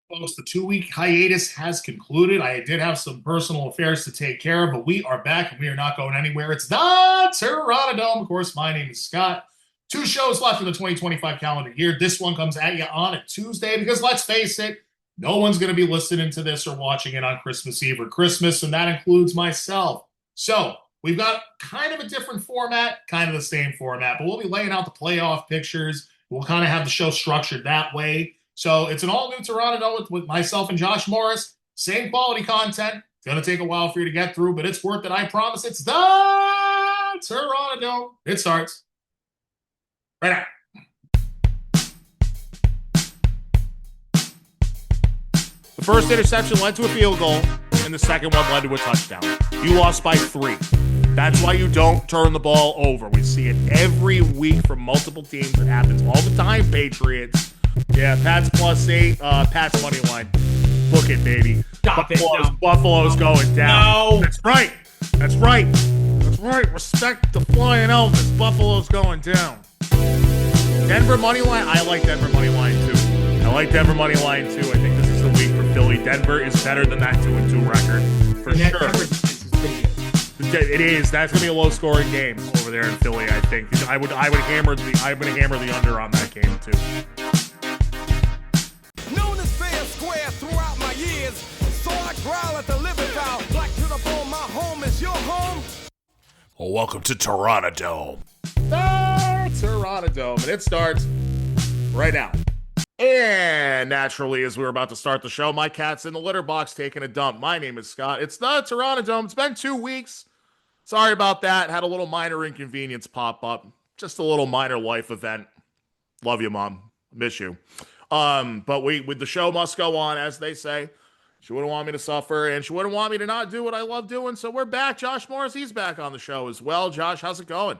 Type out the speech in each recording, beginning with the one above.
Folks, the 2 week hiatus has concluded. I did have some personal affairs to take care of, but we are back and we are not going anywhere. It's the Terranadome. Of course, my name is Scott. Two shows left in the 2025 calendar year. This one comes at you on a Tuesday because let's face it, no one's going to be listening to this or watching it on Christmas Eve or Christmas, and that includes myself. So we've got kind of a different format, kind of the same format, but we'll be laying out the playoff pictures. We'll kind of have the show structured that way. So it's an all-new Terranadome with myself and Josh Morris. Same quality content. It's going to take a while for you to get through, but it's worth it. I promise. It's the Terranadome. It starts right now. The first interception led to a field goal, and the second one led to a touchdown. You lost by 3. That's why you don't turn the ball over. We see it every week from multiple teams. It happens all the time, Patriots. Yeah, Pat's +8. Pat's money line. Book it, baby. Stop it. No. Buffalo's going down. No. That's right. That's right. That's right. Respect the flying Elvis. Buffalo's going down. Denver money line. I like Denver money line too. I think this is the week for Philly. Denver is better than that 2-2 record for sure. It is. That's gonna be a low-scoring game over there in Philly. I think. I'm gonna hammer the under on that game too. Known as fair square throughout my years, so I growl at the living vow. Black to the bone, my home is your home. Well, welcome to Terranadome. Terranadome, and it starts right now. And naturally, as we were about to start the show, my cat's in the litter box taking a dump. My name is Scott. It's the Terranadome. It's been 2 weeks. Sorry about that. Had a little minor inconvenience pop up. Just a little minor life event. Love you, Mom. Miss you. But with the show must go on, as they say. She wouldn't want me to suffer, and she wouldn't want me to not do what I love doing. So we're back. Josh Morris, he's back on the show as well. Josh, how's it going?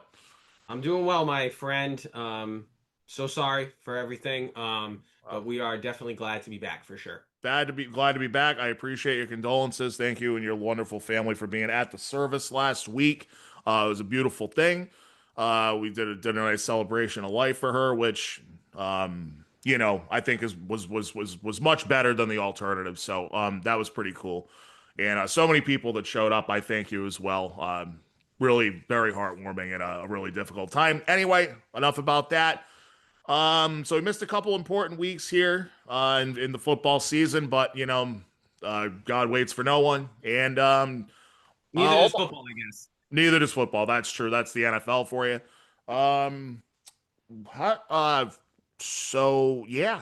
I'm doing well, my friend. So sorry for everything. But we are definitely glad to be back for sure. Glad to be back. I appreciate your condolences. Thank you and your wonderful family for being at the service last week. It was a beautiful thing. We did a nice celebration of life for her, which I think was much better than the alternative. So that was pretty cool. And so many people that showed up, I thank you as well. Really very heartwarming and a really difficult time. Anyway, enough about that. So we missed a couple important weeks here in the football season, but God waits for no one, and Neither does football, I guess. Neither does football. That's true. That's the NFL for you. So yeah.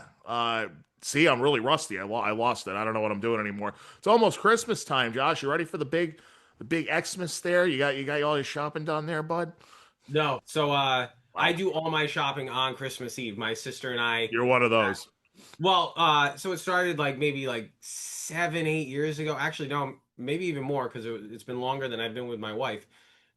See, I'm really rusty. I lost it. I don't know what I'm doing anymore. It's almost Christmas time, Josh. You ready for the big Xmas there? You got all your shopping done there, bud? No. So I do all my shopping on Christmas Eve. My sister and I. You're one of those. Well, so it started maybe 7-8 years ago. Actually, no, maybe even more because it's been longer than I've been with my wife.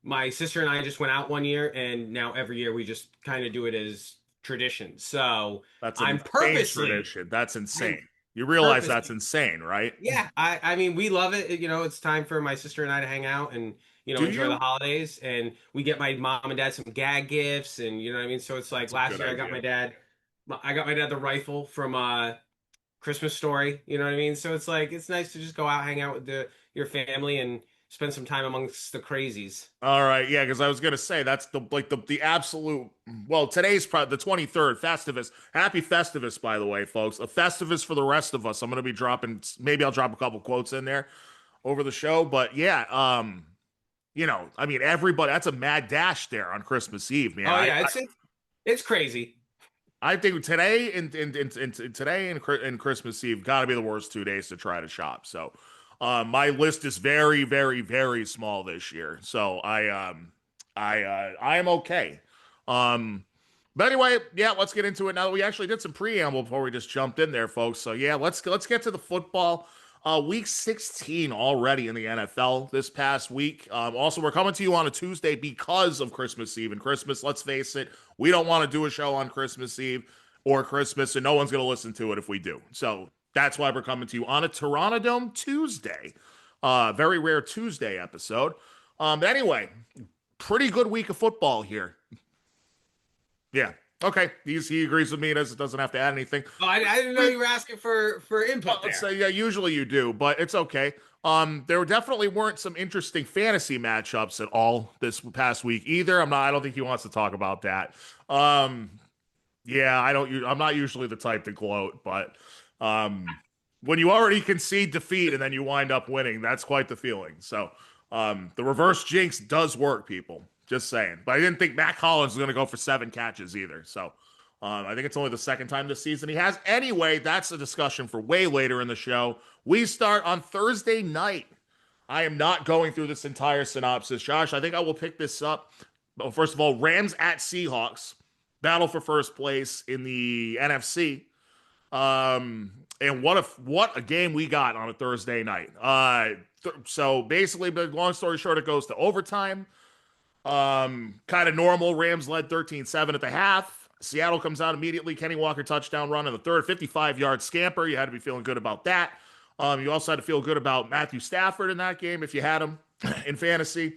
My sister and I just went out one year, and now every year we just kind of do it as tradition. So I'm purposely tradition. That's insane. You realize that's insane, right? Yeah, I mean we love it. It's time for my sister and I to hang out and enjoy the holidays, and we get my mom and dad some gag gifts, and you know what I mean. So it's like last year I got my dad the rifle from Christmas Story. You know what I mean. So it's it's nice to just go out, hang out with your family, and spend some time amongst the crazies. All right, yeah, because I was gonna say that's the absolute. Well, today's the 23rd, Festivus. Happy Festivus, by the way, folks. A Festivus for the rest of us. I'm gonna be dropping. Maybe I'll drop a couple quotes in there over the show, but yeah, I mean, everybody. That's a mad dash there on Christmas Eve, man. Oh yeah, it's crazy. I think today and Christmas Eve got to be the worst 2 days to try to shop. So. My list is very, very, very small this year, so I am okay. But anyway, yeah, let's get into it now that we actually did some preamble before we just jumped in there, folks. So yeah, let's get to the football. Week 16 already in the NFL this past week. Also, we're coming to you on a Tuesday because of Christmas Eve and Christmas. Let's face it, we don't want to do a show on Christmas Eve or Christmas, and no one's going to listen to it if we do. So. That's why we're coming to you on a Terranadome Tuesday. Very rare Tuesday episode. Anyway, pretty good week of football here. Yeah, Okay, he agrees with me. It doesn't have to add anything. Oh, I didn't know you were asking for input there. Let's say, yeah, usually you do, but it's okay. There definitely weren't some interesting fantasy matchups at all this past week either. I don't think he wants to talk about that. Um, yeah, I'm not usually the type to gloat, but when you already concede defeat and then you wind up winning, that's quite the feeling. So, the reverse jinx does work, people. Just saying. But I didn't think Matt Collins was going to go for 7 catches either. So, I think it's only the second time this season he has. Anyway, that's a discussion for way later in the show. We start on Thursday night. I am not going through this entire synopsis, Josh. I think I will pick this up. Well, first of all, Rams at Seahawks. Battle for first place in the NFC. And what a game we got on a Thursday night. So basically, but long story short, it goes to overtime. Kind of normal. Rams led 13-7 at the half. Seattle comes out immediately. Kenny Walker touchdown run in the third, 55-yard scamper. You had to be feeling good about that. You also had to feel good about Matthew Stafford in that game if you had him in fantasy.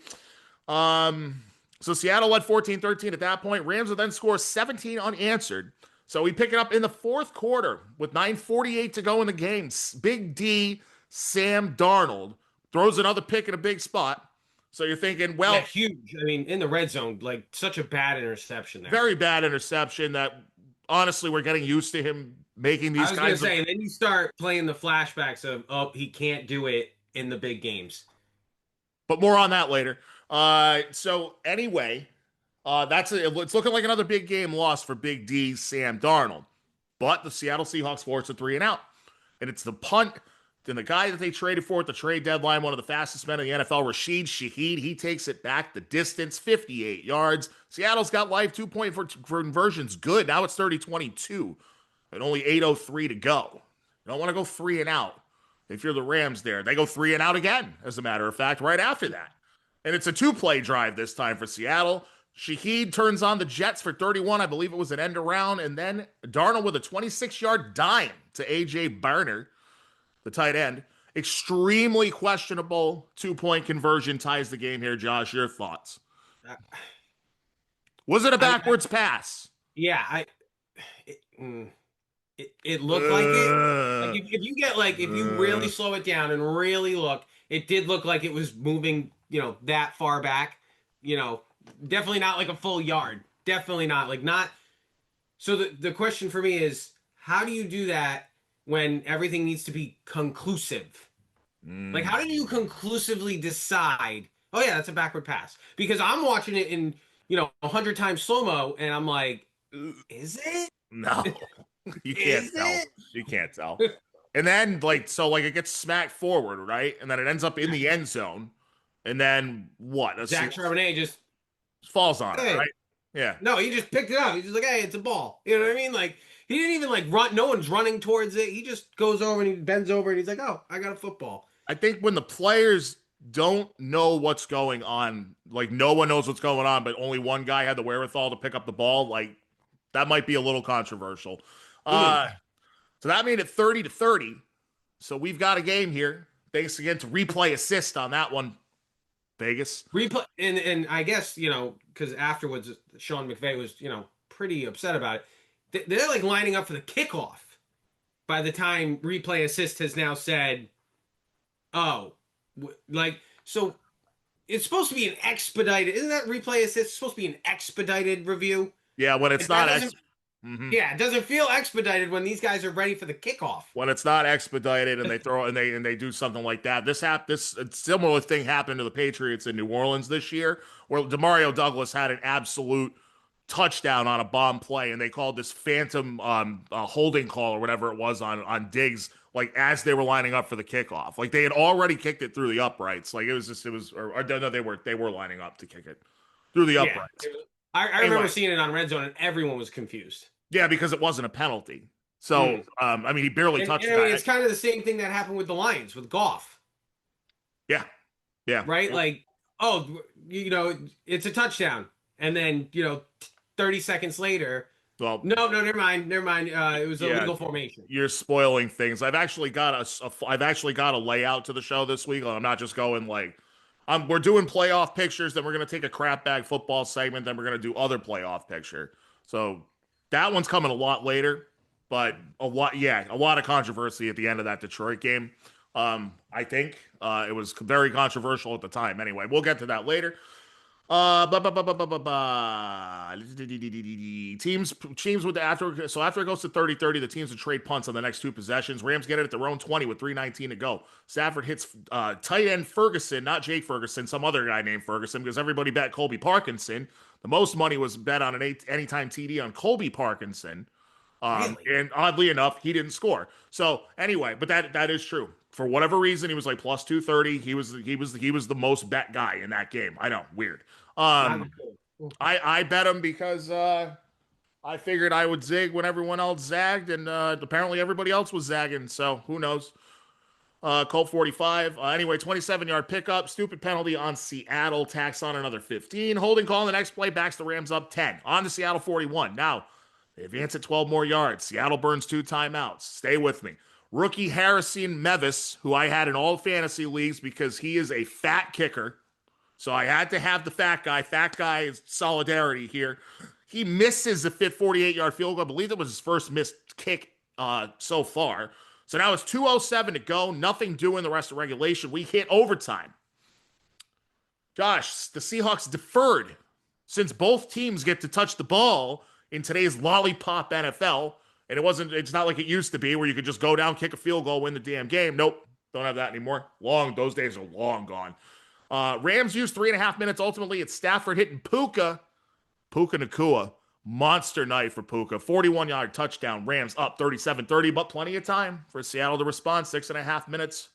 So Seattle led 14-13 at that point. Rams would then score 17 unanswered. So we pick it up in the fourth quarter with 9:48 to go in the game. Big D, Sam Darnold, throws another pick in a big spot. So you're thinking, well, yeah, huge. I mean, in the red zone, like such a bad interception there. Very bad interception that honestly we're getting used to him making these kinds of. I was going to say, and then you start playing the flashbacks of, oh, he can't do it in the big games. But more on that later. So anyway, it's looking like another big game loss for Big D, Sam Darnold. But the Seattle Seahawks force a 3-and-out. And it's the punt. Then the guy that they traded for at the trade deadline, one of the fastest men in the NFL, Rashid Shaheed, he takes it back the distance, 58 yards. Seattle's got live 2-point conversions good. Now it's 30-22 and only 8:03 to go. You don't want to go 3-and-out. If you're the Rams there, they go 3-and-out again, as a matter of fact, right after that. And it's a 2-play drive this time for Seattle. Shaheed turns on the Jets for 31. I believe it was an end around. And then Darnold with a 26-yard dime to A.J. Barner, the tight end. Extremely questionable 2-point conversion ties the game here. Josh, your thoughts? Was it a backwards pass? Yeah, it looked like it. Like if you really slow it down and really look, it did look like it was moving, that far back. Definitely not like a full yard. Definitely not. So the question for me is, how do you do that when everything needs to be conclusive? Like, how do you conclusively decide, oh yeah, that's a backward pass? Because I'm watching it in, 100 times slow-mo, and I'm like, is it? No. You can't tell. You can't tell. And then, it gets smacked forward, right? And then it ends up in the end zone. And then what? Zach Charbonnet just falls on it, right? Yeah. No, he just picked it up. He's just like, hey, it's a ball. You know what I mean? Like, he didn't even, run. No one's running towards it. He just goes over and he bends over and he's like, oh, I got a football. I think when the players don't know what's going on, no one knows what's going on, but only one guy had the wherewithal to pick up the ball, that might be a little controversial. So that made it 30-30. So we've got a game here. Thanks again to Replay Assist on that one, Vegas. Replay, and I guess, because afterwards Sean McVay was, pretty upset about it. They're lining up for the kickoff by the time Replay Assist has now said, oh, so it's supposed to be an expedited, isn't that Replay Assist supposed to be an expedited review? Yeah, when it's not Yeah, it doesn't feel expedited when these guys are ready for the kickoff. When it's not expedited and they throw and they do something like that. This similar thing happened to the Patriots in New Orleans this year, where Demario Douglas had an absolute touchdown on a bomb play, and they called this phantom holding call or whatever it was on Diggs, as they were lining up for the kickoff. They had already kicked it through the uprights. They were lining up to kick it through the uprights. I remember seeing it on Red Zone, and everyone was confused. Yeah, because it wasn't a penalty. So, he barely touched that. It's kind of the same thing that happened with the Lions, with Goff. Yeah. Yeah. Right? It's a touchdown. And then, 30 seconds later, well, no, never mind. It was a legal formation. You're spoiling things. I've actually got a layout to the show this week. I'm not just going we're doing playoff pictures, then we're going to take a crap bag football segment, then we're going to do other playoff picture. So That one's coming a lot later, but a lot of controversy at the end of that Detroit game. I think it was very controversial at the time. Anyway, we'll get to that later. Teams with after it goes to 30-30, the teams would trade punts on the next two possessions. Rams get it at their own 20 with 3:19 to go. Stafford hits tight end Ferguson, not Jake Ferguson, some other guy named Ferguson, because everybody bet Colby Parkinson. The most money was bet on an anytime TD on Colby Parkinson. Really? And oddly enough, he didn't score. So anyway, but that is true. For whatever reason, he was like plus 230. He was the most bet guy in that game. I know, weird. I bet him because I figured I would zig when everyone else zagged, and apparently everybody else was zagging. So who knows? Colt 45. Anyway, 27-yard pickup. Stupid penalty on Seattle. Tax on another 15. Holding call on the next play. Backs the Rams up 10. On to Seattle 41. Now, they advance at 12 more yards. Seattle burns 2 timeouts. Stay with me. Rookie Harrison Mevis, who I had in all fantasy leagues because he is a fat kicker. So I had to have the fat guy. Fat guy is solidarity here. He misses a 48-yard field goal. I believe that was his first missed kick so far. So now it's 2:07 to go. Nothing doing the rest of regulation. We hit overtime. Josh, the Seahawks deferred since both teams get to touch the ball in today's lollipop NFL. And it's not like it used to be where you could just go down, kick a field goal, win the damn game. Nope. Don't have that anymore. Those days are long gone. Rams used 3.5 minutes. Ultimately, it's Stafford hitting Puka Nacua. Monster night for Puka. 41-yard touchdown. Rams up 37-30, but plenty of time for Seattle to respond. 6.5 minutes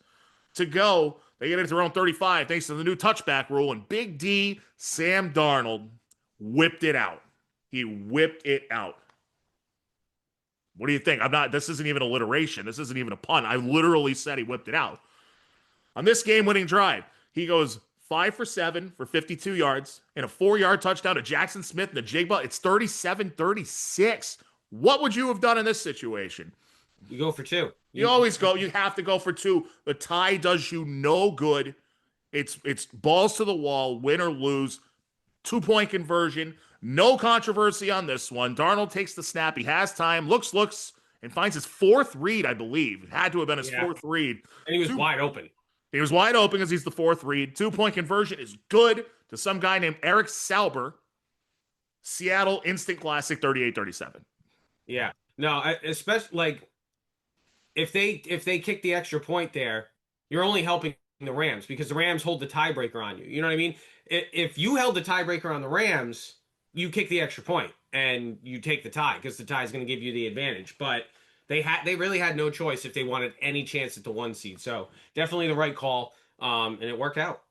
to go. They get into their own 35 thanks to the new touchback rule. And Big D, Sam Darnold, whipped it out. He whipped it out. What do you think? This isn't even alliteration. This isn't even a pun. I literally said he whipped it out. On this game-winning drive, he goes 5 for 7 for 52 yards and a 4-yard touchdown to Jackson Smith and the Jigba. It's 37-36. What would you have done in this situation? You go for 2. You always go. You have to go for 2. The tie does you no good. It's balls to the wall, win or lose. 2-point conversion. No controversy on this one. Darnold takes the snap. He has time. Looks, and finds his 4th read, I believe. It had to have been his 4th read. And he was wide open. He was wide open because he's the 4th read. 2-point conversion is good to some guy named Eric Sauber. Seattle instant classic 38-37. Yeah. No, especially like if they kick the extra point there, you're only helping the Rams because the Rams hold the tiebreaker on you. You know what I mean? If you held the tiebreaker on the Rams, you kick the extra point and you take the tie because the tie is going to give you the advantage. But they really had no choice if they wanted any chance at the 1 seed. So definitely the right call, and it worked out.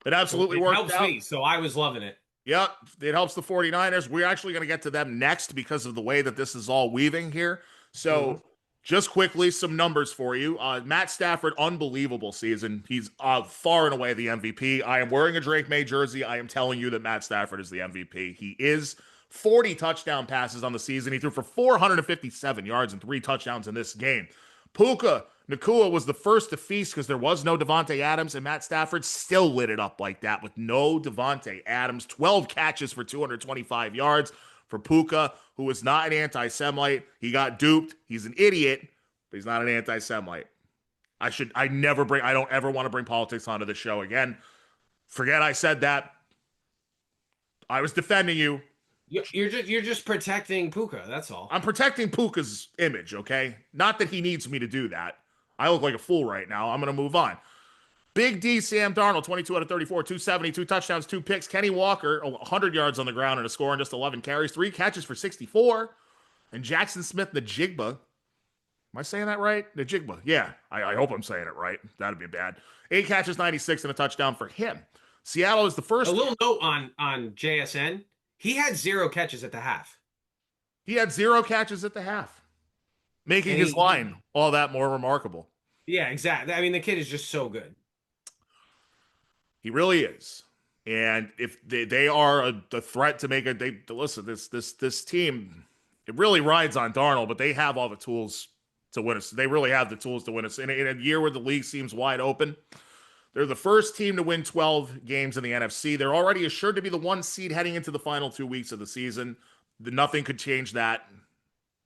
It absolutely worked out. It helps me, so I was loving it. Yep, it helps the 49ers. We're actually going to get to them next because of the way that this is all weaving here. So just quickly, some numbers for you. Matt Stafford, unbelievable season. He's far and away the MVP. I am wearing a Drake May jersey. I am telling you that Matt Stafford is the MVP. He is. 40 touchdown passes on the season. He threw for 457 yards and 3 touchdowns in this game. Puka Nacua was the first to feast because there was no Devontae Adams, and Matt Stafford still lit it up like that with no Devontae Adams. 12 catches for 225 yards for Puka, who is not an anti-Semite. He got duped. He's an idiot, but he's not an anti-Semite. I don't ever want to bring politics onto the show again. Forget I said that. I was defending you. You're just protecting Puka. That's all. I'm protecting Puka's image, okay? Not that he needs me to do that. I look like a fool right now. I'm going to move on. Big D, Sam Darnold, 22 out of 34, 270, 2 touchdowns, 2 picks. Kenny Walker, 100 yards on the ground and a score on just 11 carries, 3 catches for 64. And Jackson Smith, the Jigba. Am I saying that right? The Jigba. Yeah, I hope I'm saying it right. That'd be bad. 8 catches, 96, and a touchdown for him. Seattle is the first. A little note on JSN. He had 0 catches at the half. He had 0 catches at the half, making his line all that more remarkable. Yeah, exactly. I mean, the kid is just so good. He really is. And if they are a threat to make listen, this team, it really rides on Darnold, but they have all the tools to win us. They really have the tools to win us. In a year where the league seems wide open, they're the first team to win 12 games in the NFC. They're already assured to be the 1 seed heading into the final 2 weeks of the season. Nothing could change that.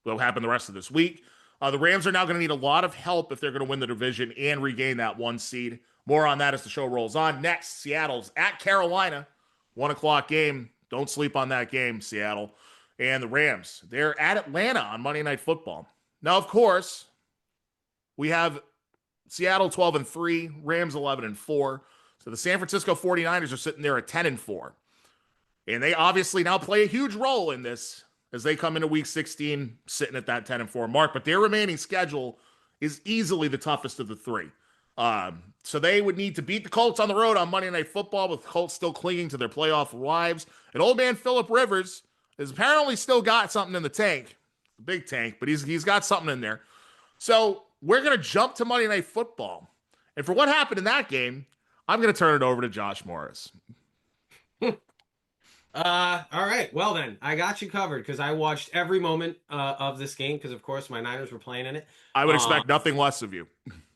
will happen the rest of this week. The Rams are now going to need a lot of help if they're going to win the division and regain that 1 seed. More on that as the show rolls on. Next, Seattle's at Carolina. 1 o'clock game. Don't sleep on that game, Seattle. And the Rams, they're at Atlanta on Monday Night Football. Now, of course, we have Seattle 12-3, Rams 11-4. So the San Francisco 49ers are sitting there at 10-4. And they obviously now play a huge role in this as they come into week 16 sitting at that 10-4 mark. But their remaining schedule is easily the toughest of the three. So they would need to beat the Colts on the road on Monday Night Football, with the Colts still clinging to their playoff lives. And old man Phillip Rivers has apparently still got something in the tank. Big tank, but he's got something in there. So we're going to jump to Monday Night Football. And for what happened in that game, I'm going to turn it over to Josh Morris. All right. Well, then, I got you covered because I watched every moment of this game because, of course, my Niners were playing in it. I would expect nothing less of you.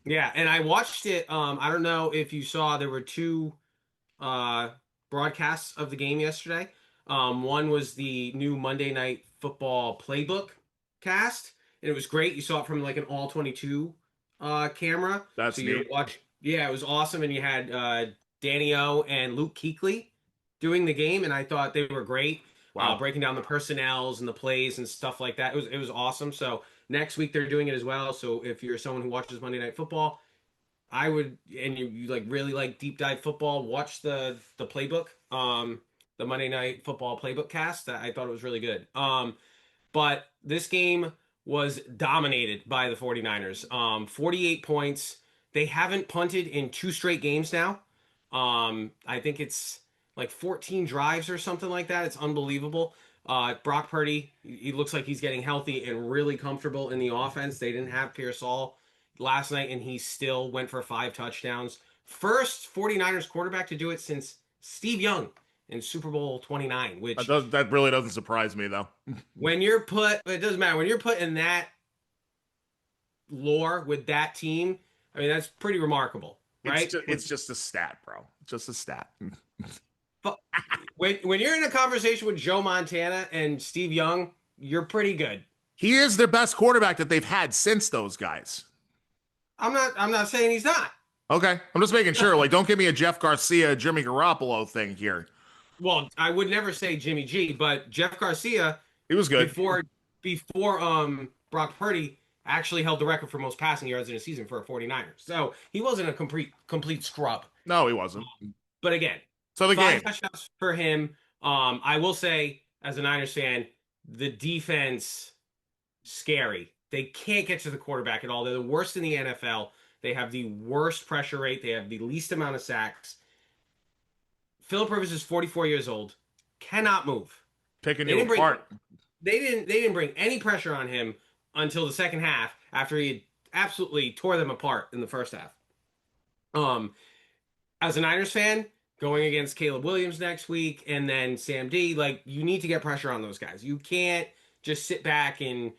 Yeah, and I watched it. I don't know if you saw, there were two broadcasts of the game yesterday. One was the new Monday Night Football playbook cast, and it was great. You saw it from like an all 22 camera. That's neat. Yeah, it was awesome, and you had Danny O and Luke Kuechly doing the game, and I thought they were great. Wow. Breaking down the personnels and the plays and stuff like that. It was awesome. So next week they're doing it as well. So if you're someone who watches Monday Night Football, I would, and you like really like deep dive football, watch the playbook, the Monday Night Football playbook cast. I thought it was really good. But this game was dominated by the 49ers. 48 points. They haven't punted in 2 straight games now. I think it's like 14 drives or something like that. It's unbelievable. Brock Purdy, he looks like he's getting healthy and really comfortable in the offense. They didn't have Pearsall last night, and he still went for 5 touchdowns. First 49ers quarterback to do it since Steve Young in Super Bowl 29, which that really doesn't surprise me, though. It doesn't matter. When you're put in that lore with that team, I mean, that's pretty remarkable, right? It's just a stat, bro. Just a stat. But when you're in a conversation with Joe Montana and Steve Young, you're pretty good. He is the best quarterback that they've had since those guys. I'm not saying he's not. Okay. I'm just making sure. Like, don't give me a Jeff Garcia, Jimmy Garoppolo thing here. Well, I would never say Jimmy G, but Jeff Garcia, he was good before Brock Purdy actually held the record for most passing yards in a season for a 49ers. So he wasn't a complete scrub. No, he wasn't. But again, so the 5 touchdowns for him. I will say, as a Niners fan, the defense, scary. They can't get to the quarterback at all. They're the worst in the NFL. They have the worst pressure rate. They have the least amount of sacks. Phillip Rivers is 44 years old, cannot move. Picking you apart. They didn't bring any pressure on him until the second half, after he absolutely tore them apart in the first half. As a Niners fan, going against Caleb Williams next week and then Sam D, like, you need to get pressure on those guys. You can't just sit back and,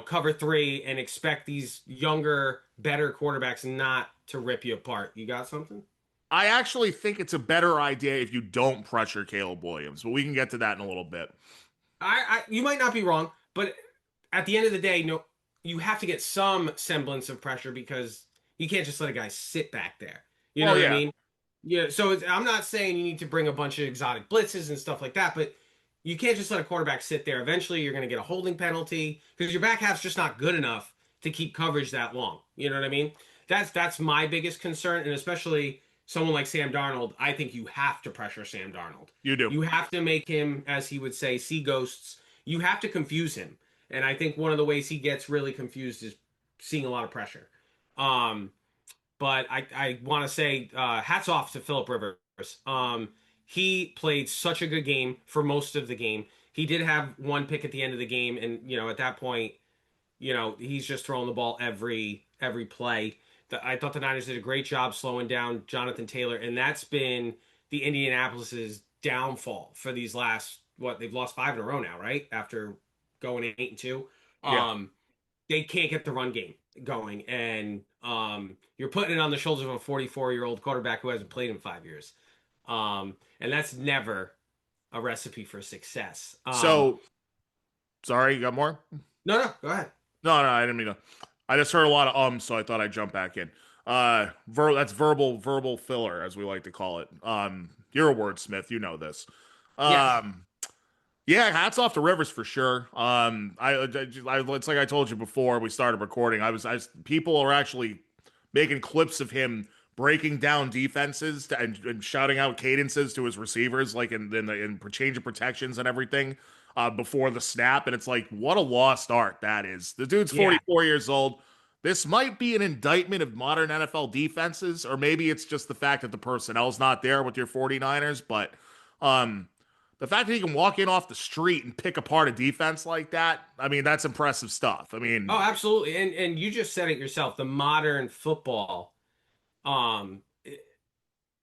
cover 3 and expect these younger, better quarterbacks not to rip you apart. You got something? I actually think it's a better idea if you don't pressure Caleb Williams, but we can get to that in a little bit. You might not be wrong, but at the end of the day, no, you have to get some semblance of pressure because you can't just let a guy sit back there. You know what I mean? Yeah. So I'm not saying you need to bring a bunch of exotic blitzes and stuff like that, but you can't just let a quarterback sit there. Eventually, you're going to get a holding penalty because your back half's just not good enough to keep coverage that long. You know what I mean? That's my biggest concern, and especially someone like Sam Darnold. I think you have to pressure Sam Darnold. You do. You have to make him, as he would say, see ghosts. You have to confuse him. And I think one of the ways he gets really confused is seeing a lot of pressure. But I want to say hats off to Phillip Rivers. He played such a good game for most of the game. He did have one pick at the end of the game, and at that point, he's just throwing the ball every play. I thought the Niners did a great job slowing down Jonathan Taylor, and that's been the Indianapolis's downfall for these last they've lost 5 in a row now, right? After going 8-2. Yeah. They can't get the run game going, and you're putting it on the shoulders of a 44-year-old quarterback who hasn't played in 5 years. And that's never a recipe for success. So, sorry, you got more? No, go ahead. No, I didn't mean to. I just heard a lot of so I thought I'd jump back in. That's verbal filler, as we like to call it. You're a wordsmith, you know this. Yes. Um, yeah, hats off to Rivers for sure. It's like I told you before we started recording. People are actually making clips of him breaking down defenses and shouting out cadences to his receivers, like in change of protections and everything, before the snap. And it's like, what a lost art that is. The dude's Yeah. 44 years old. This might be an indictment of modern NFL defenses, or maybe it's just the fact that the personnel's not there with your 49ers. But the fact that he can walk in off the street and pick apart a defense like that, I mean, that's impressive stuff. I mean, Oh, absolutely. And you just said it yourself. The modern football,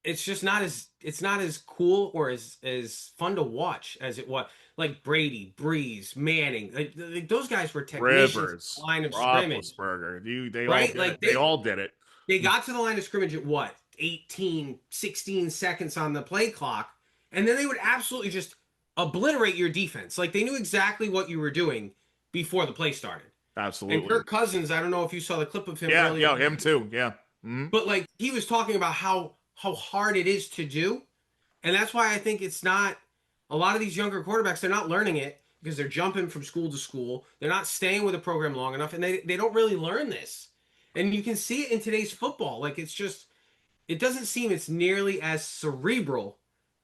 it's just not as cool or as fun to watch as it was. Like Brady, Breeze, Manning, like those guys were technicians at Rivers, the line of scrimmage, Roethlisberger, they all right? did it. They all did it. They got to the line of scrimmage at what, 18, 16 seconds on the play clock, and then they would absolutely just obliterate your defense. Like they knew exactly what you were doing before the play started. Absolutely. And Kirk Cousins, I don't know if you saw the clip of him Yeah, earlier. yeah, him too. Yeah. But like he was talking about how hard it is to do. And that's why I think it's not a lot of these younger quarterbacks, they're not learning it because they're jumping from school to school. They're not staying with a program long enough, and they don't really learn this. And you can see it in today's football. Like it's just it doesn't seem it's nearly as cerebral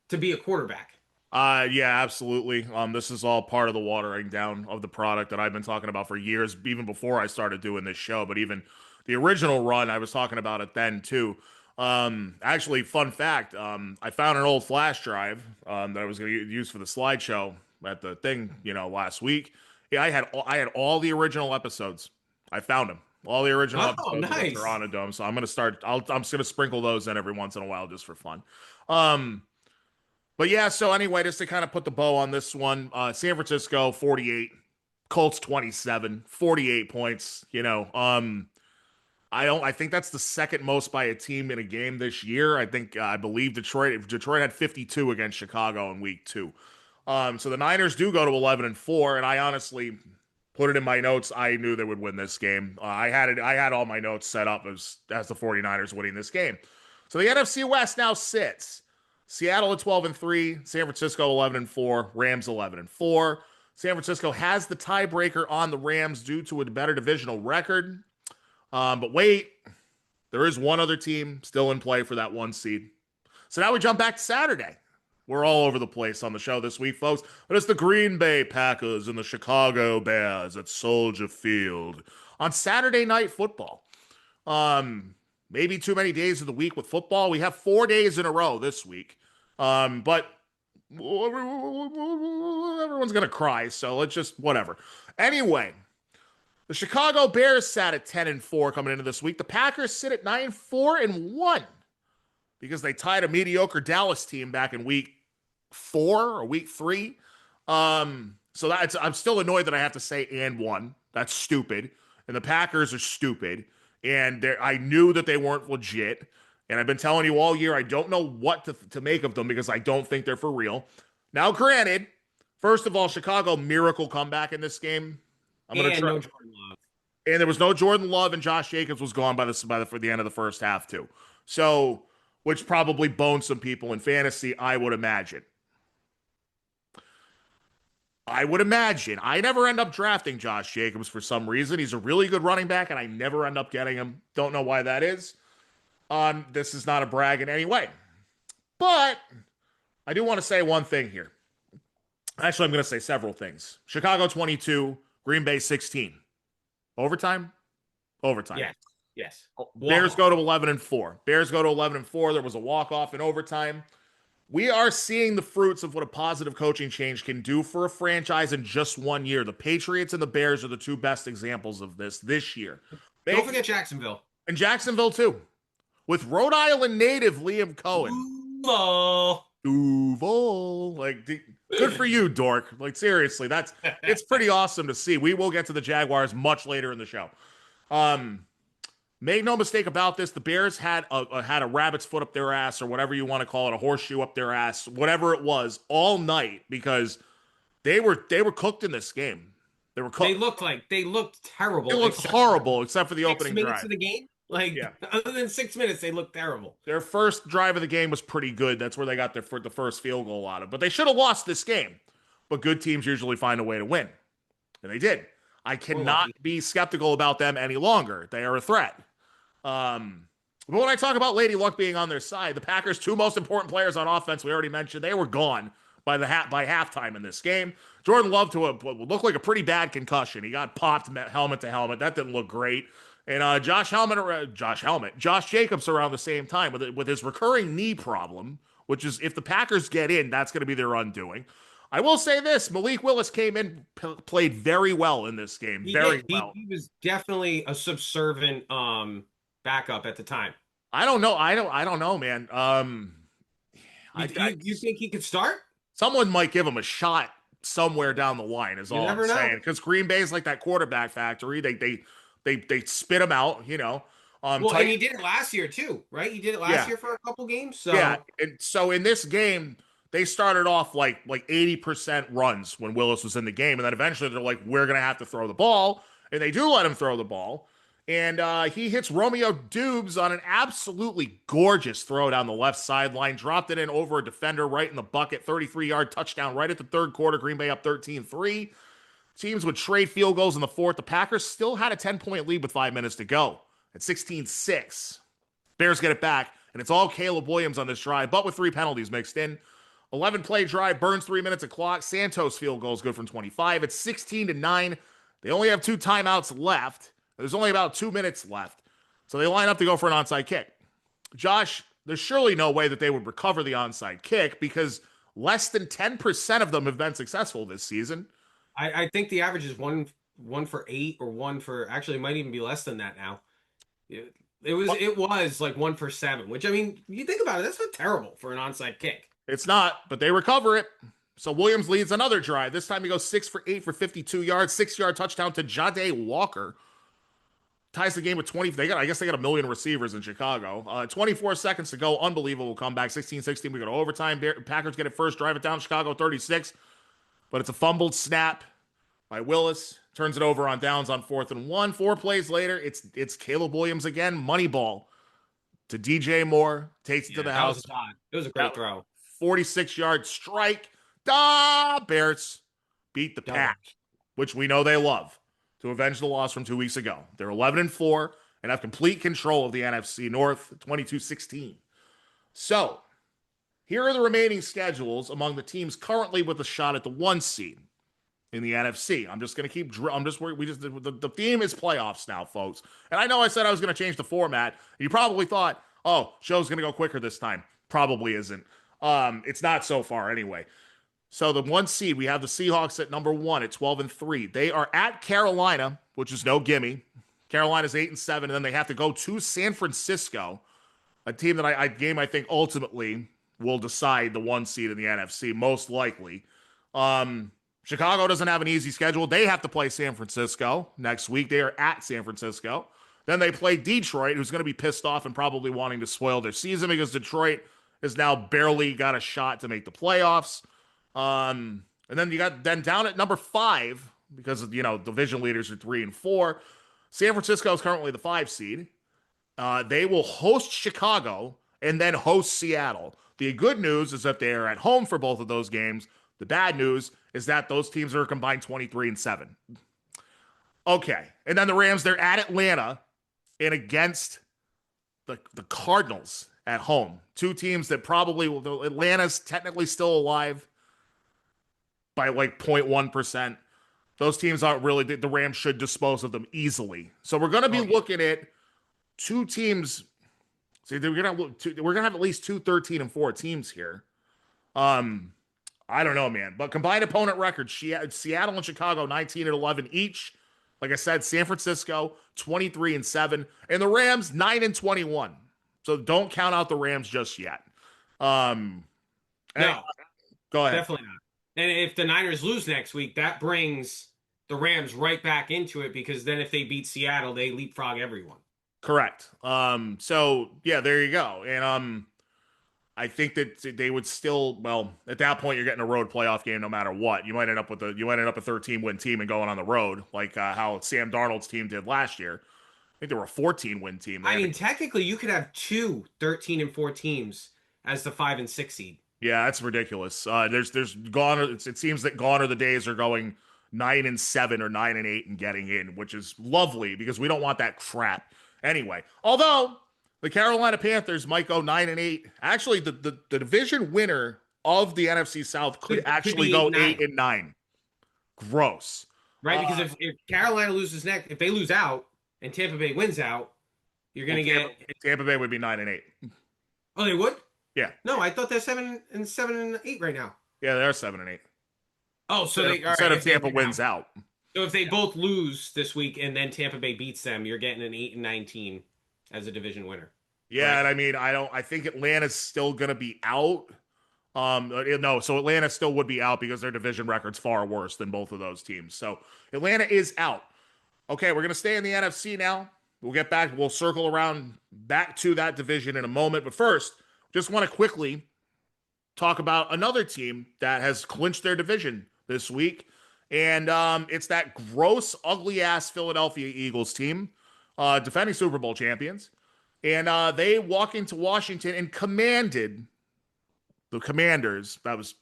to be a quarterback. Yeah, absolutely. This is all part of the watering down of the product that I've been talking about for years, even before I started doing this show. But even the original run, I was talking about it then too. Actually, fun fact, I found an old flash drive that I was going to use for the slideshow at the thing, last week. Yeah, I had all the original episodes. I found them. All the original episodes Nice. of the Terranadome. So I'm going to start, I'm just going to sprinkle those in every once in a while just for fun. But yeah, so anyway, just to kind of put the bow on this one, San Francisco 48, Colts 27, 48 points, I think that's the second most by a team in a game this year. I believe Detroit had 52 against Chicago in week 2. So the Niners do go to 11-4, and I honestly put it in my notes. I knew they would win this game. I had all my notes set up as the 49ers winning this game. So the NFC West now sits Seattle at 12-3, San Francisco 11-4, Rams 11-4. San Francisco has the tiebreaker on the Rams due to a better divisional record. But wait, there is one other team still in play for that 1 seed. So now we jump back to Saturday. We're all over the place on the show this week, folks. But it's the Green Bay Packers and the Chicago Bears at Soldier Field on Saturday Night Football. Maybe too many days of the week with football. We have 4 days in a row this week. But everyone's going to cry, so let's just whatever. Anyway, the Chicago Bears sat at 10-4 coming into this week. The Packers sit at 9-4-1 because they tied a mediocre Dallas team back in week 4 or week 3. So I'm still annoyed that I have to say and 1. That's stupid. And the Packers are stupid. And I knew that they weren't legit. And I've been telling you all year, I don't know what to make of them because I don't think they're for real. Now, granted, first of all, Chicago miracle comeback in this game. I'm going to try. No Jordan Love. And there was no Jordan Love, and Josh Jacobs was gone for the end of the first half too. So, which probably boned some people in fantasy, I would imagine. I never end up drafting Josh Jacobs for some reason. He's a really good running back, and I never end up getting him. Don't know why that is. This is not a brag in any way. But I do want to say one thing here. Actually, I'm going to say several things. Chicago 22, Green Bay 16. Overtime? Overtime. Yes. Bears go to 11-4. There was a walk-off in overtime. We are seeing the fruits of what a positive coaching change can do for a franchise in just 1 year. The Patriots and the Bears are the 2 best examples of this year. Don't forget Jacksonville. And Jacksonville, too. With Rhode Island native Liam Cohen. Duval. Like, good for you, dork. Like, seriously, it's pretty awesome to see. We will get to the Jaguars much later in the show. Make no mistake about this. The Bears had a rabbit's foot up their ass, or whatever you want to call it, a horseshoe up their ass, whatever it was, all night because they were cooked in this game. They looked terrible. They looked horrible except for the opening drive. 6 minutes of the game. Like, Yeah. other than 6 minutes, they looked terrible. Their first drive of the game was pretty good. That's where they got the first field goal out of. But they should have lost this game. But good teams usually find a way to win. And they did. I cannot be skeptical about them any longer. They are a threat. But when I talk about Lady Luck being on their side, the Packers' two most important players on offense, we already mentioned, they were gone by halftime in this game. Jordan Love to what looked like a pretty bad concussion. He got popped helmet to helmet. That didn't look great. And Josh Jacobs around the same time with his recurring knee problem, which is if the Packers get in, that's going to be their undoing. I will say this: Malik Willis came in, played very well in this game. He was definitely a subservient backup at the time. I don't know. I don't know, man. You think he could start? Someone might give him a shot somewhere down the line. Is all I'm saying. Because Green Bay's like that quarterback factory. They spit him out, you know. And he did it last year too, right? He did it last year for a couple games. So yeah, and so in this game, they started off like 80% runs when Willis was in the game, and then eventually they're like, we're gonna have to throw the ball, and they do let him throw the ball, and he hits Romeo Dubes on an absolutely gorgeous throw down the left sideline, dropped it in over a defender right in the bucket, 33-yard touchdown right at the third quarter. Green Bay up 13-3. Teams would trade field goals in the fourth. The Packers still had a 10-point lead with 5 minutes to go at 16-6. Bears get it back, and it's all Caleb Williams on this drive, but with 3 penalties mixed in. 11-play drive, burns 3 minutes of clock. Santos field goal is good from 25. It's 16-9. They only have 2 timeouts left. There's only about 2 minutes left. So they line up to go for an onside kick. Josh, there's surely no way that they would recover the onside kick because less than 10% of them have been successful this season. I think the average is one for 8 or one for, actually it might even be less than that now. It was like 1 for 7, which, I mean, you think about it, that's not terrible for an onside kick. It's not, but they recover it. So Williams leads another drive. This time he goes 6 for 8 for 52 yards, 6-yard touchdown to Jade Walker. Ties the game with 20. I guess they got a million receivers in Chicago. 24 seconds to go. Unbelievable comeback. 16-16. We go to overtime. Packers get it first, drive it down. Chicago 36. But it's a fumbled snap by Willis. Turns it over on downs on 4th and 1. 4 plays later, it's Caleb Williams again. Money ball to DJ Moore. Takes it to the house. It was a great throw. 46-yard strike. Bears beat the Pack, which we know they love, to avenge the loss from 2 weeks ago. They're 11-4 and have complete control of the NFC North, 22-16. So, here are the remaining schedules among the teams currently with a shot at the 1 seed in the NFC. I'm just going to keep. The theme is playoffs now, folks. And I know I said I was going to change the format. You probably thought, oh, show's going to go quicker this time. Probably isn't. It's not so far anyway. So the 1 seed, we have the Seahawks at number 1 at 12-3. They are at Carolina, which is no gimme. Carolina's 8-7, and then they have to go to San Francisco, a team that I think ultimately will decide the 1 seed in the NFC, most likely. Chicago doesn't have an easy schedule. They have to play San Francisco next week. They are at San Francisco. Then they play Detroit, who's going to be pissed off and probably wanting to spoil their season because Detroit has now barely got a shot to make the playoffs. And then you got down at number 5 because of, division leaders are 3 and 4. San Francisco is currently the 5 seed. They will host Chicago and then host Seattle. The good news is that they are at home for both of those games. The bad news is that those teams are combined 23-7. Okay. And then the Rams, they're at Atlanta and against the Cardinals at home. 2 teams that probably will. Atlanta's technically still alive by like 0.1%. Those teams aren't really. The Rams should dispose of them easily. So we're going to be looking at 2 teams. See, we're going to have at least 2 13-4 teams here. I don't know, man. But combined opponent records, Seattle and Chicago 19-11 each. Like I said, San Francisco 23-7, and the Rams 9-21. So don't count out the Rams just yet. No, go ahead. Definitely not. And if the Niners lose next week, that brings the Rams right back into it because then if they beat Seattle, they leapfrog everyone. Correct. So yeah, there you go. And I think that they would still, well, at that point you're getting a road playoff game no matter what. You might end up with a 13-win team and going on the road, like how Sam Darnold's team did last year. I think they were a 14-win team. I mean, technically, you could have 2 13-4 teams as the 5 and 6 seed. Yeah, that's ridiculous. There's gone. It seems that gone are the days are going 9-7 or 9-8 and getting in, which is lovely because we don't want that crap anyway. Although the Carolina Panthers might go 9-8. Actually, the division winner of the NFC South could actually go 8-9. Gross, right? Because if Carolina loses next, if they lose out and Tampa Bay wins out, you're going to get Tampa Bay would be 9-8. Oh, they would? Yeah. No, I thought they're 7-8 right now. Yeah, they're 7-8. Oh, so instead of Tampa wins out. So if they both lose this week and then Tampa Bay beats them, you're getting an 8-19 as a division winner. Yeah, right? And I mean, I think Atlanta's still going to be out. No, so Atlanta still would be out because their division record's far worse than both of those teams. So Atlanta is out. Okay, we're going to stay in the NFC now. We'll get back. We'll circle around back to that division in a moment. But first, just want to quickly talk about another team that has clinched their division this week. And it's that gross, ugly-ass Philadelphia Eagles team, defending Super Bowl champions. And they walk into Washington and commanded the Commanders.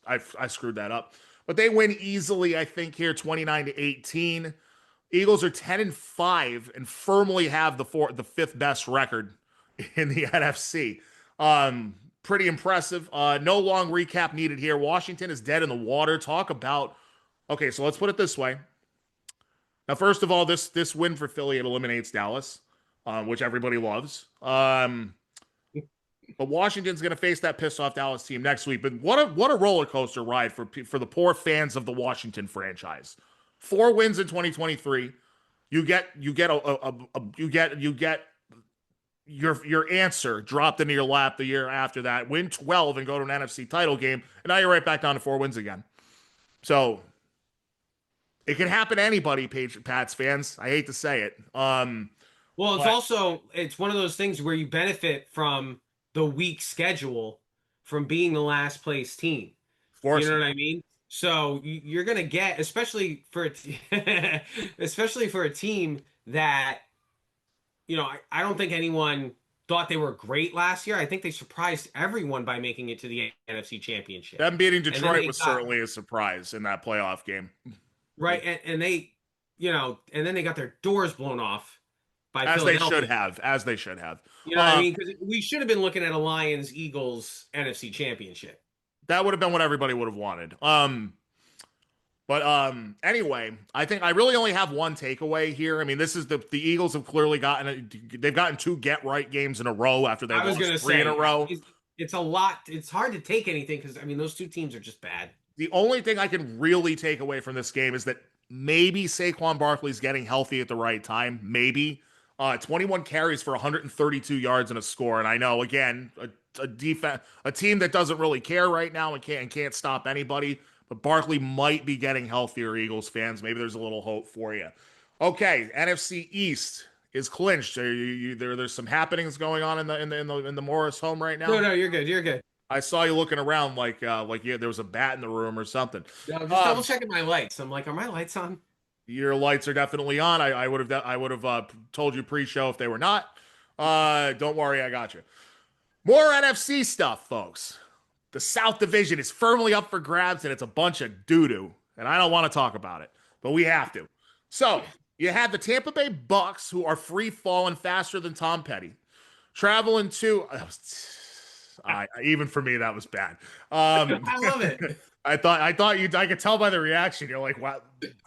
I screwed that up. But they win easily, I think, here, 29-18. Eagles are 10-5 and firmly have the fifth best record in the NFC. Pretty impressive. No long recap needed here. Washington is dead in the water. Talk about, okay, so let's put it this way. Now, first of all, this win for Philly, it eliminates Dallas, which everybody loves. But Washington's going to face that pissed off Dallas team next week. But what a roller coaster ride for the poor fans of the Washington franchise. 4 wins in 2023. You get your answer dropped into your lap the year after that. Win 12 and go to an NFC title game, and now you're right back down to 4 wins again. So it can happen to anybody, Pats fans. I hate to say it. Well, it's one of those things where you benefit from the weak schedule from being the last place team. You know what I mean? So you're going to get, especially for a team that, you know, I don't think anyone thought they were great last year. I think they surprised everyone by making it to the NFC Championship. Them beating Detroit was certainly a surprise in that playoff game. Right, and they, you know, and then they got their doors blown off by as they should have. You know what I mean? Because we should have been looking at a Lions-Eagles NFC Championship. That would have been what everybody would have wanted. But anyway, I think I really only have one takeaway here. I mean, this is the Eagles have clearly gotten 2 get-right games in a row after they lost 3 in a row. It's a lot. It's hard to take anything because, I mean, those 2 teams are just bad. The only thing I can really take away from this game is that maybe Saquon Barkley's getting healthy at the right time. Maybe. 21 carries for 132 yards and a score. And I know, again, a team that doesn't really care right now and can't stop anybody. But Barkley might be getting healthier, Eagles fans. Maybe there's a little hope for you. Okay, NFC East is clinched. There's some happenings going on in the Morris home right now. No, you're good. You're good. I saw you looking around like there was a bat in the room or something. No, I'm just double checking my lights. I'm like, are my lights on? Your lights are definitely on. I would have told you pre-show if they were not. Don't worry, I got you. More NFC stuff, folks. The South Division is firmly up for grabs, and it's a bunch of doo-doo. And I don't want to talk about it, but we have to. So you have the Tampa Bay Bucks, who are free-falling faster than Tom Petty, traveling to. Even for me, that was bad. I love it. I could tell by the reaction. You're like, wow.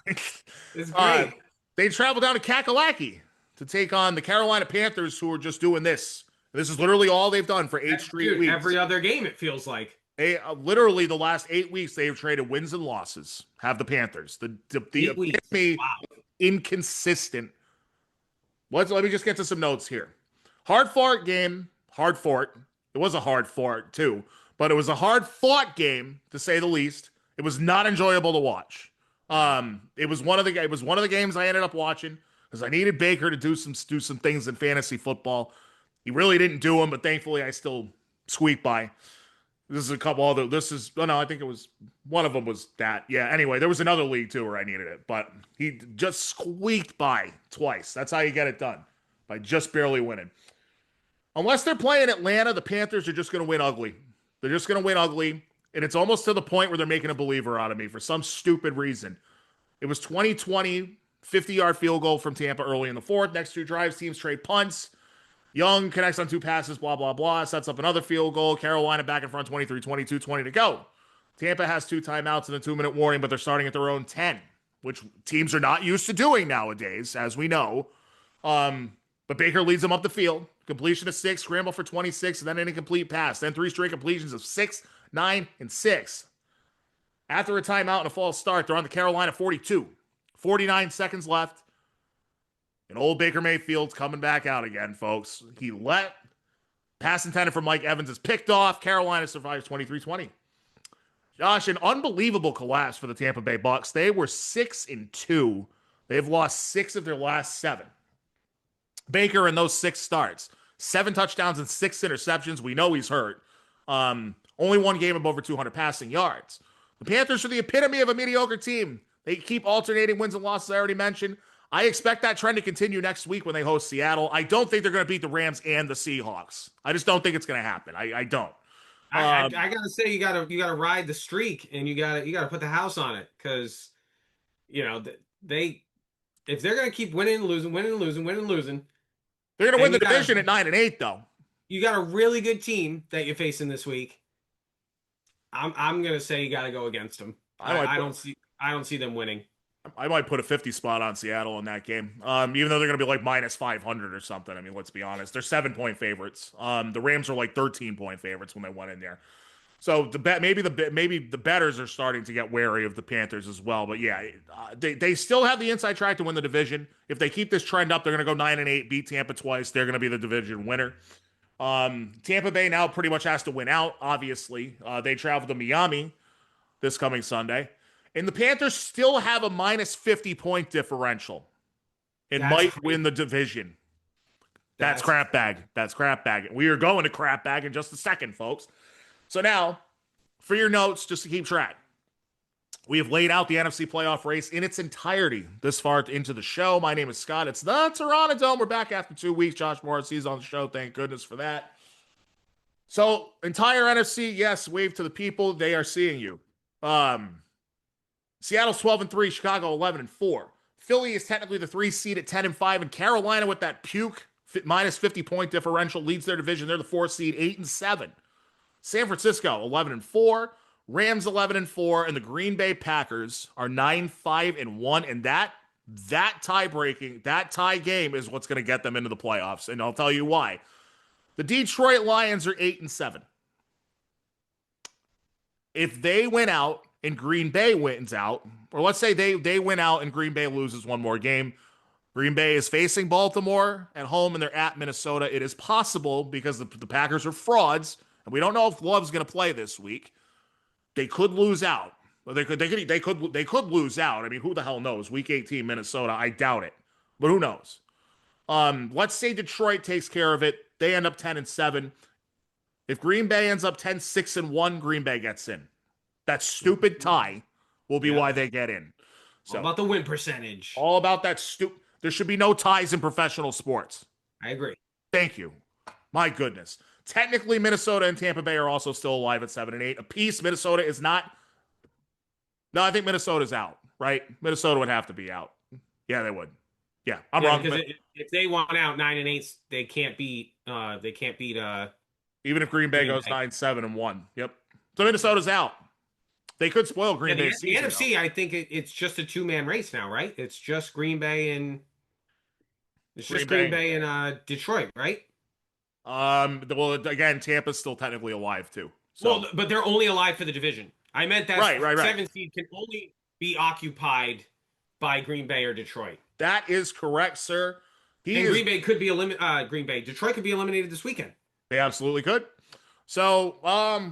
It's great. They travel down to Kakalaki to take on the Carolina Panthers, who are just doing this. This is literally all they've done for 8 straight weeks. Every other game, it feels like. They literally the last 8 weeks they've traded wins and losses. Have the Panthers the epitome inconsistent. Let me just get to some notes here. Hard fought game. Hard fought. It was a hard fought too, but it was a hard fought game to say the least. It was not enjoyable to watch. It was one of the games I ended up watching because I needed Baker to do some things in fantasy football. He really didn't do them, but thankfully I still squeaked by. This is a couple other. This is no, I think it was one of them was that. Yeah. Anyway, there was another league too where I needed it, but he just squeaked by twice. That's how you get it done, by just barely winning. Unless they're playing Atlanta, the Panthers are just going to win ugly. They're just going to win ugly, and it's almost to the point where they're making a believer out of me for some stupid reason. It was 2020, 50-yard field goal from Tampa early in the fourth. Next two drives, teams trade punts. Young connects on two passes, blah, blah, blah. Sets up another field goal. Carolina back in front, 23-22, 20 to go. Tampa has two timeouts and a 2-minute warning, but they're starting at their own 10, which teams are not used to doing nowadays, as we know. But Baker leads them up the field. Completion of 6, scramble for 26, and then an incomplete pass. Then 3 straight completions of 6, 9, and 6. After a timeout and a false start, they're on the Carolina 42. 49 seconds left. And old Baker Mayfield's coming back out again, folks. He let pass intended for Mike Evans is picked off. Carolina survives 23-20. Josh, an unbelievable collapse for the Tampa Bay Bucks. They were 6-2. They've lost 6 of their last 7. Baker in those 6 starts, 7 touchdowns and 6 interceptions. We know he's hurt. Only one game of over 200 passing yards. The Panthers are the epitome of a mediocre team. They keep alternating wins and losses, I already mentioned. I expect that trend to continue next week when they host Seattle. I don't think they're going to beat the Rams and the Seahawks. I just don't think it's going to happen. I don't. I gotta say you gotta ride the streak, and you gotta put the house on it, because if they're gonna keep winning and losing, they're gonna win the division at 9-8 though. You got a really good team that you're facing this week. I'm gonna say you gotta go against them. I don't see them winning. I might put a 50 spot on Seattle in that game, even though they're going to be like minus 500 or something. I mean, let's be honest. They're 7-point favorites. The Rams are like 13-point favorites when they went in there. So maybe the bettors are starting to get wary of the Panthers as well. But yeah, they still have the inside track to win the division. If they keep this trend up, they're going to go 9-8, beat Tampa twice. They're going to be the division winner. Tampa Bay now pretty much has to win out, obviously. They travel to Miami this coming Sunday. And the Panthers still have a minus 50-point differential and might win the division. That's crap bag. That's crap bag. We are going to crap bag in just a second, folks. So now, for your notes, just to keep track, we have laid out the NFC playoff race in its entirety this far into the show. My name is Scott. It's the Terranadome. We're back after 2 weeks. Josh Morrissey's on the show. Thank goodness for that. So, entire NFC, yes, wave to the people. They are seeing you. Seattle's 12-3, Chicago 11-4. Philly is technically the 3 seed at 10-5, and Carolina with that puke minus 50-point differential leads their division. They're the 4 seed, 8-7. San Francisco 11-4, Rams 11-4, and the Green Bay Packers are 9-5-1. And that tie game is what's going to get them into the playoffs, and I'll tell you why. The Detroit Lions are 8-7. If they win out and Green Bay wins out, or let's say they win out and Green Bay loses one more game, Green Bay is facing Baltimore at home and they're at Minnesota. It is possible, because the Packers are frauds, and we don't know if Love's going to play this week. They could lose out. They could lose out. I mean, who the hell knows? Week 18 Minnesota, I doubt it, but who knows? Let's say Detroit takes care of it. They end up 10-7. If Green Bay ends up 10-6-1, Green Bay gets in. That stupid tie will be why they get in. So, all about the win percentage. All about that stupid. There should be no ties in professional sports. I agree. Thank you. My goodness. Technically, Minnesota and Tampa Bay are also still alive at 7-8. Apiece, Minnesota is not. No, I think Minnesota's out, right? Minnesota would have to be out. Yeah, they would. Yeah, I'm wrong. Because if they want out 9-8, they can't beat. Even if Green Bay goes 9-7-1. Yep. So Minnesota's out. They could spoil Green Bay's season. The NFC, I think it's just a 2-man race now, right? It's just Green Bay and Detroit, right? Well, again, Tampa's still technically alive too. So. Well, but they're only alive for the division. I meant that right. 7 seed can only be occupied by Green Bay or Detroit. That is correct, sir. Green Bay could be eliminated. Detroit could be eliminated this weekend. They absolutely could. So,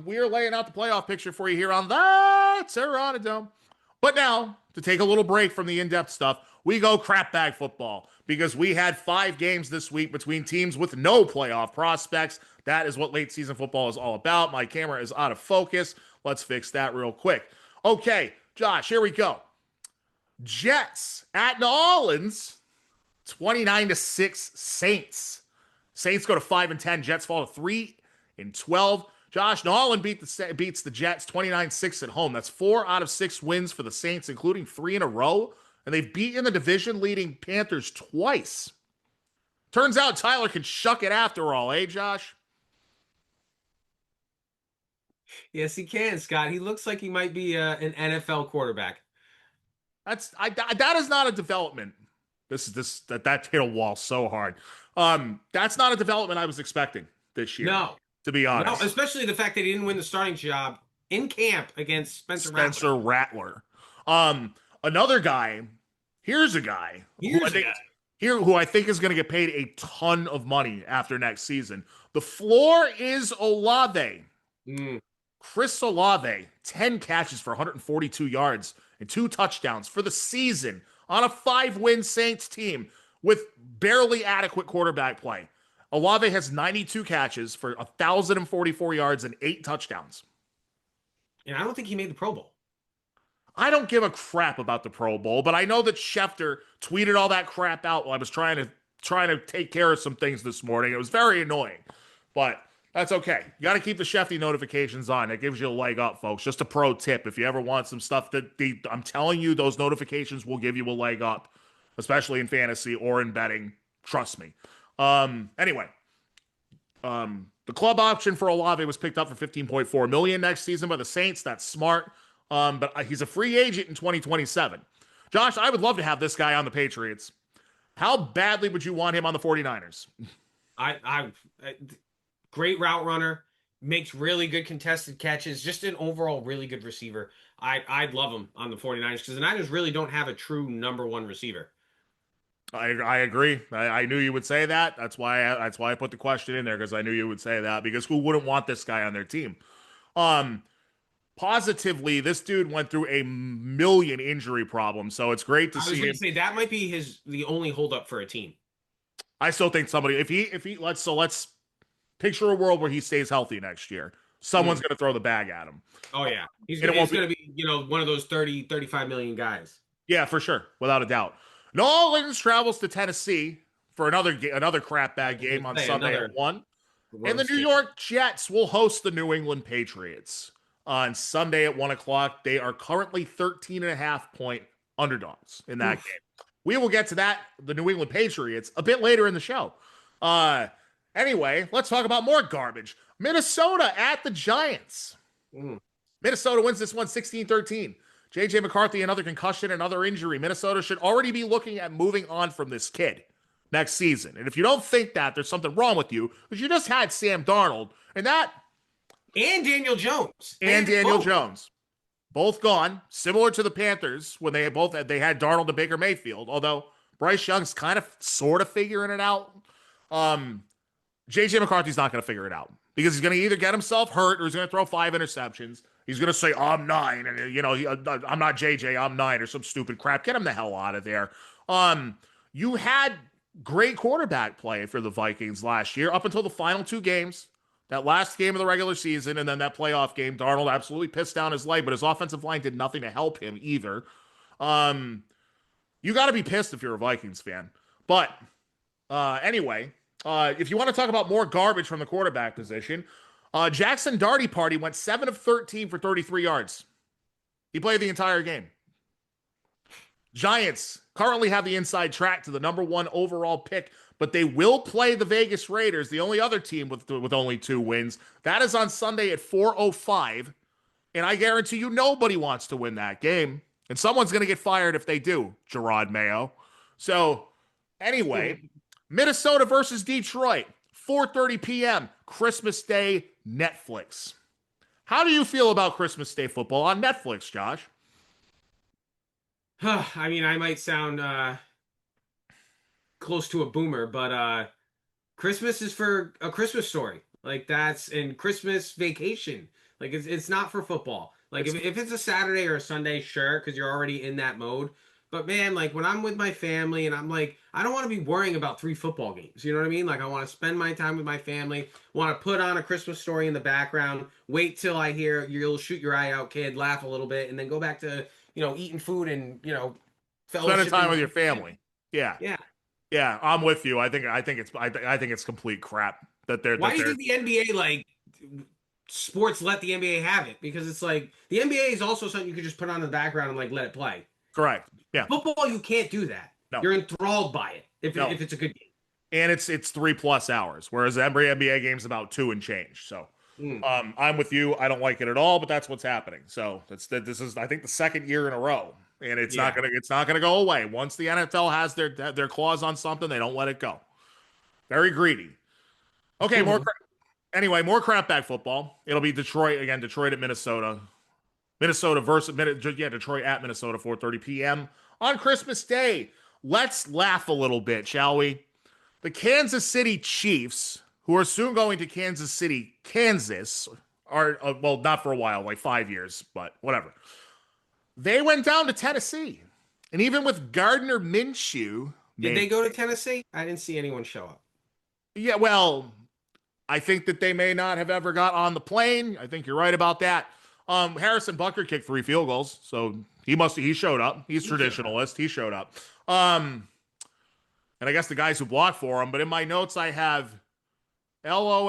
we're laying out the playoff picture for you here on the Terranadome. But now, to take a little break from the in-depth stuff, we go crap bag football, because we had 5 games this week between teams with no playoff prospects. That is what late season football is all about. My camera is out of focus. Let's fix that real quick. Okay, Josh, here we go. Jets at New Orleans, 29-6 Saints. Saints go to 5-10. Jets fall to 3-12. Josh, New Orleans beats the Jets 29-6 at home. That's 4 out of 6 wins for the Saints, including 3 in a row. And they've beaten the division-leading Panthers twice. Turns out Tyler can shuck it after all, eh, Josh? Yes, he can, Scott. He looks like he might be an NFL quarterback. That is not a development. That hit a wall so hard. That's not a development I was expecting this year. No, to be honest. No, especially the fact that he didn't win the starting job in camp against Spencer Rattler. Another guy. Here's a guy. Who I think is going to get paid a ton of money after next season. The floor is Olave. Chris Olave, 10 catches for 142 yards and 2 touchdowns for the season on a 5-win Saints team with barely adequate quarterback play. Olave has 92 catches for 1,044 yards and 8 touchdowns. And I don't think he made the Pro Bowl. I don't give a crap about the Pro Bowl, but I know that Schefter tweeted all that crap out while I was trying to take care of some things this morning. It was very annoying, but that's okay. You got to keep the Shefty notifications on. It gives you a leg up, folks. Just a pro tip. If you ever want some stuff I'm telling you, those notifications will give you a leg up, especially in fantasy or in betting. Trust me. Anyway, the club option for Olave was picked up for $15.4 million next season by the Saints. That's smart. But he's a free agent in 2027. Josh, I would love to have this guy on the Patriots. How badly would you want him on the 49ers? I great route runner, makes really good contested catches, just an overall really good receiver. I'd love him on the 49ers because the Niners really don't have a true number 1 receiver. I agree. I knew you would say that. That's why I put the question in there, because I knew you would say that, because who wouldn't want this guy on their team? Positively, this dude went through a million injury problems, so it's great to see him. I was going to say that might be the only holdup for a team. I still think somebody, if he let's picture a world where he stays healthy next year. Someone's going to throw the bag at him. Oh yeah, he's going to be one of those 35 million guys. Yeah, for sure, without a doubt. New Orleans travels to Tennessee for another crap bag game on Sunday at 1. And the New York Jets will host the New England Patriots on Sunday at 1 o'clock. They are currently 13.5-point underdogs in that game. We will get to that, the New England Patriots, a bit later in the show. Anyway, let's talk about more garbage. Minnesota at the Giants. Minnesota wins this one 16-13. J.J. McCarthy, another concussion, another injury. Minnesota should already be looking at moving on from this kid next season. And if you don't think that, there's something wrong with you, because you just had Sam Darnold, and Daniel Jones. And Daniel Jones. Both gone, similar to the Panthers when they had Darnold and Baker Mayfield, although Bryce Young's kind of sort of figuring it out. J.J. McCarthy's not going to figure it out, because he's going to either get himself hurt or he's going to throw 5 interceptions. He's going to say, I'm 9, and, I'm not JJ, I'm 9, or some stupid crap. Get him the hell out of there. You had great quarterback play for the Vikings last year up until the final 2 games. That last game of the regular season and then that playoff game, Darnold absolutely pissed down his leg, but his offensive line did nothing to help him either. You got to be pissed if you're a Vikings fan. But anyway, if you want to talk about more garbage from the quarterback position, Jackson Darty Party went 7 of 13 for 33 yards. He played the entire game. Giants currently have the inside track to the number 1 overall pick, but they will play the Vegas Raiders, the only other team with only 2 wins. That is on Sunday at 4:05, and I guarantee you nobody wants to win that game, and someone's going to get fired if they do, Gerard Mayo. So, anyway, Minnesota versus Detroit, 4:30 p.m., Christmas Day, Netflix. How do you feel about Christmas Day football on Netflix, Josh? I mean, I might sound close to a boomer, but Christmas is for a Christmas Story. Like, that's in Christmas Vacation. Like, it's not for football. Like, if it's a Saturday or a Sunday, sure, because you're already in that mode. But man, like when I'm with my family and I'm like, I don't want to be worrying about 3 football games. You know what I mean? Like I want to spend my time with my family, want to put on a Christmas story in the background, wait till I hear you'll shoot your eye out, kid, laugh a little bit, and then go back to, eating food and, Spending time fellowshipping with with your my family. family. Yeah. Yeah. Yeah, I'm with you. I think it's complete crap Why that do you they're think the NBA like sports let the NBA have it? Because it's like the NBA is also something you could just put on in the background and like let it play. correct. Yeah. Football, you can't do that. No. You're enthralled by it No. if it's a good game. And it's 3+ hours, whereas every NBA game's about 2 and change. So I'm with you. I don't like it at all, but that's what's happening. So this is I think the second year in a row. And it's not gonna go away. Once the NFL has their claws on something, they don't let it go. Very greedy. Okay, anyway, more crapback football. It'll be Detroit again. Detroit at Minnesota. Detroit at Minnesota, 4:30 p.m. on Christmas Day. Let's laugh a little bit, shall we? The Kansas City Chiefs, who are soon going to Kansas City, Kansas, are well, not for a while, like 5 years, but whatever. They went down to Tennessee, and even with Gardner Minshew, did they go to Tennessee? I didn't see anyone show up. Yeah, well, I think that they may not have ever got on the plane. I think you're right about that. Harrison Butker kicked 3 field goals, so he showed up. He's traditionalist. He showed up. And I guess the guys who blocked for him. But in my notes, I have LOL.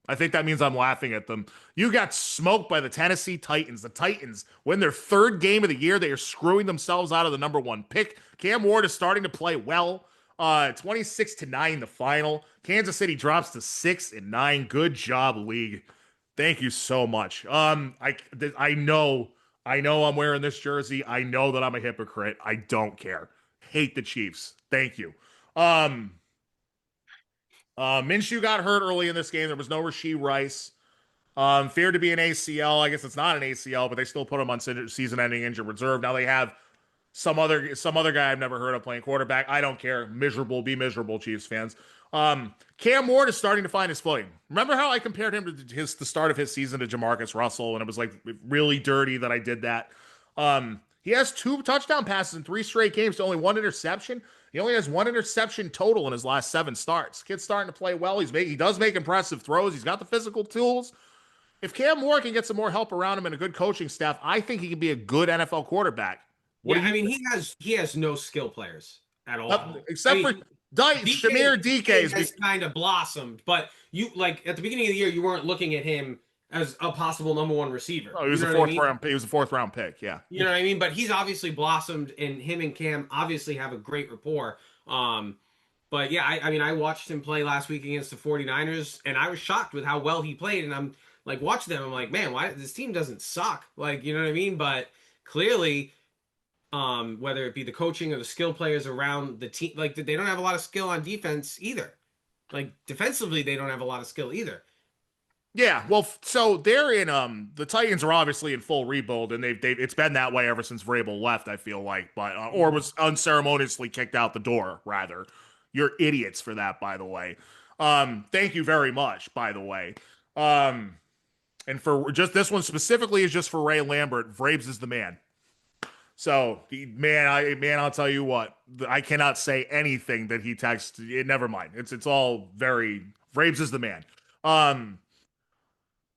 I think that means I'm laughing at them. You got smoked by the Tennessee Titans. The Titans win their 3rd game of the year. They are screwing themselves out of the #1 pick. Cam Ward is starting to play well. 26-9 the final. Kansas City drops to 6-9. Good job, league. Thank you so much. I know I'm wearing this jersey. I know that I'm a hypocrite. I don't care. Hate the Chiefs. Thank you. Minshew got hurt early in this game. There was no Rashee Rice. Feared to be an ACL. I guess it's not an ACL, but they still put him on season-ending injured reserve. Now they have some other guy I've never heard of playing quarterback. I don't care. Miserable. Be miserable, Chiefs fans. Cam Ward is starting to find his footing. Remember how I compared him to the start of his season to Jamarcus Russell, and it was like really dirty that I did that. He has 2 touchdown passes in 3 straight games to only 1 interception. He only has 1 interception total in his last 7 starts. Kid's starting to play well. He does make impressive throws. He's got the physical tools. If Cam Ward can get some more help around him and a good coaching staff, I think he can be a good NFL quarterback. He has no skill players at all, except for Shamir DK has kind of blossomed. But you like at the beginning of the year, you weren't looking at him as a possible #1 receiver. Oh, he was a 4th round. He was a 4th round pick. Yeah, you know what I mean. But he's obviously blossomed, and him and Cam obviously have a great rapport. But yeah, I watched him play last week against the 49ers, and I was shocked with how well he played. And I'm like watching them, I'm like, man, why this team doesn't suck? Like, you know what I mean? But clearly, whether it be the coaching or the skill players around the team, like they don't have a lot of skill on defense either. Like defensively, they don't have a lot of skill either. Yeah, well, so they're in the Titans are obviously in full rebuild, and they've it's been that way ever since Vrabel left, I feel like, but or was unceremoniously kicked out the door, rather. You're idiots for that, by the way. Thank you very much, by the way. And for just this one specifically is just for Ray Lambert. Vrabes is the man. So, I'll tell you what, I cannot say anything that he texted. Never mind. It's all very Vrabes is the man.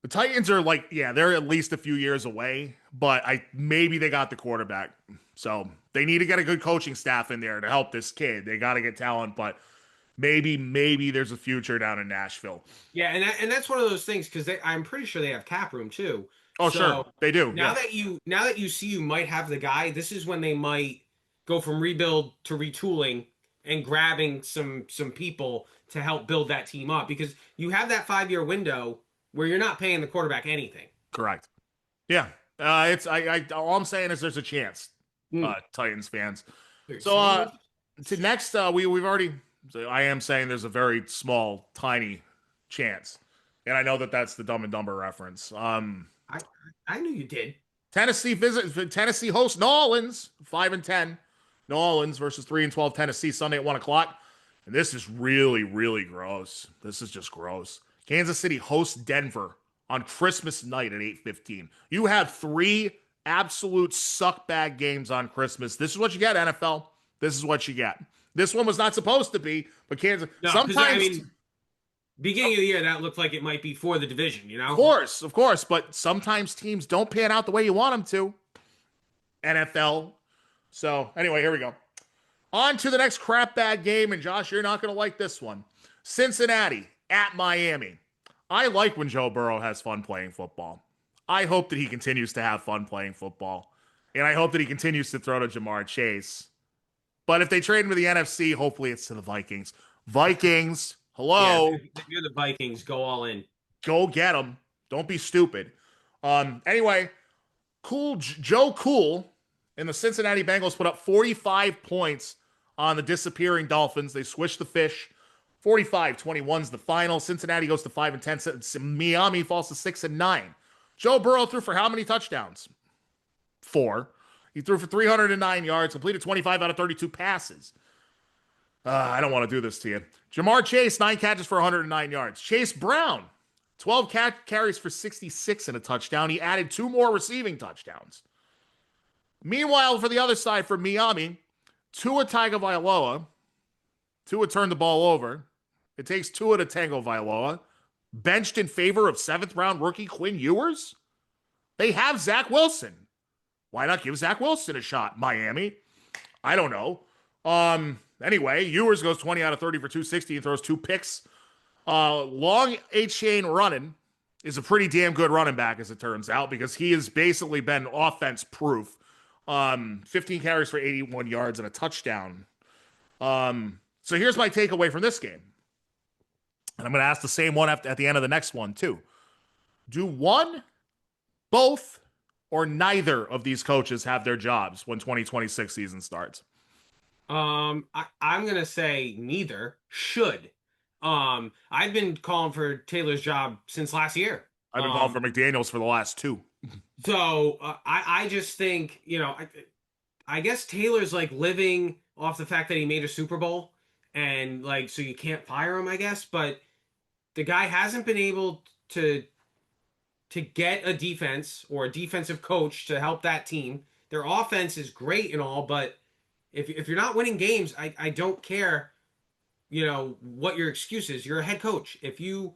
The Titans are like, yeah, they're at least a few years away, but maybe they got the quarterback. So they need to get a good coaching staff in there to help this kid. They got to get talent, but maybe there's a future down in Nashville. Yeah, and that's one of those things because I'm pretty sure they have cap room too. Oh, so sure, they do. Now that you see you might have the guy, this is when they might go from rebuild to retooling and grabbing some people to help build that team up because you have that 5-year window where you're not paying the quarterback anything. Correct. Yeah. All I'm saying is there's a chance, Titans fans. So to next, we've already. So I am saying there's a very small, tiny chance, and I know that that's the Dumb and Dumber reference. I knew you did. Tennessee hosts New Orleans, 5-10. New Orleans versus 3-12 Tennessee Sunday at 1:00. And this is really, really gross. This is just gross. Kansas City hosts Denver on Christmas night at 8:15. You have 3 absolute suckbag games on Christmas. This is what you get, NFL. This is what you get. This one was not supposed to be, but Kansas. No, sometimes, beginning of the year, that looked like it might be for the division, you know? of course, but sometimes teams don't pan out the way you want them to. NFL. So, anyway, here we go. On to the next crap bag game, and Josh, you're not going to like this one. Cincinnati at Miami. I like when Joe Burrow has fun playing football. I hope that he continues to have fun playing football, and I hope that he continues to throw to Jamar Chase. But if they trade him to the NFC, hopefully it's to the Vikings. Vikings, hello. Yeah, if you're the Vikings, go all in. Go get them. Don't be stupid. Anyway, Joe Cool and the Cincinnati Bengals put up 45 points on the disappearing Dolphins. They swished the fish. 45-21's the final. Cincinnati goes to 5-10. Miami falls to 6-9. Joe Burrow threw for how many touchdowns? 4. He threw for 309 yards, completed 25 out of 32 passes. I don't want to do this to you. Jamar Chase, 9 catches for 109 yards. Chase Brown, 12 carries for 66 and a touchdown. He added 2 more receiving touchdowns. Meanwhile, for the other side, for Miami, Tua Tagovailoa. Tua turned the ball over. It takes Tua to tango Vailoa. Benched in favor of 7th-round rookie Quinn Ewers? They have Zach Wilson. Why not give Zach Wilson a shot, Miami? I don't know. Anyway, Ewers goes 20 out of 30 for 260 and throws 2 picks. Long H-Chain running is a pretty damn good running back, as it turns out, because he has basically been offense-proof. 15 carries for 81 yards and a touchdown. So here's my takeaway from this game. And I'm going to ask the same one at the end of the next one, too. Do one, both, or neither of these coaches have their jobs when 2026 season starts? I'm going to say neither should. I've been calling for Taylor's job since last year. I've been calling for McDaniels for the last 2. So I just think, I guess Taylor's like living off the fact that he made a Super Bowl, and like, so you can't fire him, I guess. But the guy hasn't been able to get a defense or a defensive coach to help that team. Their offense is great and all, but if you're not winning games, I don't care, what your excuse is. You're a head coach. If you,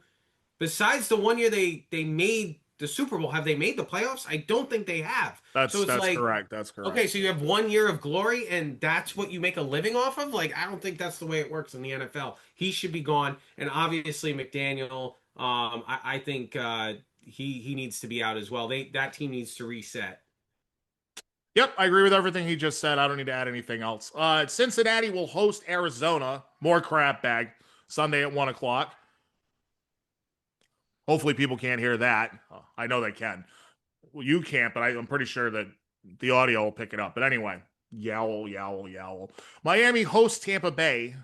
besides the one year they made the Super Bowl, have they made the playoffs? I don't think they have. That's correct. That's correct. Okay, so you have 1 year of glory, and that's what you make a living off of? Like, I don't think that's the way it works in the NFL. He should be gone, and obviously McDaniel, I think he needs to be out as well. That team needs to reset. Yep, I agree with everything he just said. I don't need to add anything else. Cincinnati will host Arizona. More crap bag. Sunday at 1 o'clock. Hopefully people can't hear that. I know they can. Well, you can't, but I'm pretty sure that the audio will pick it up. But anyway, yowl, yowl, yowl. Miami hosts Tampa Bay.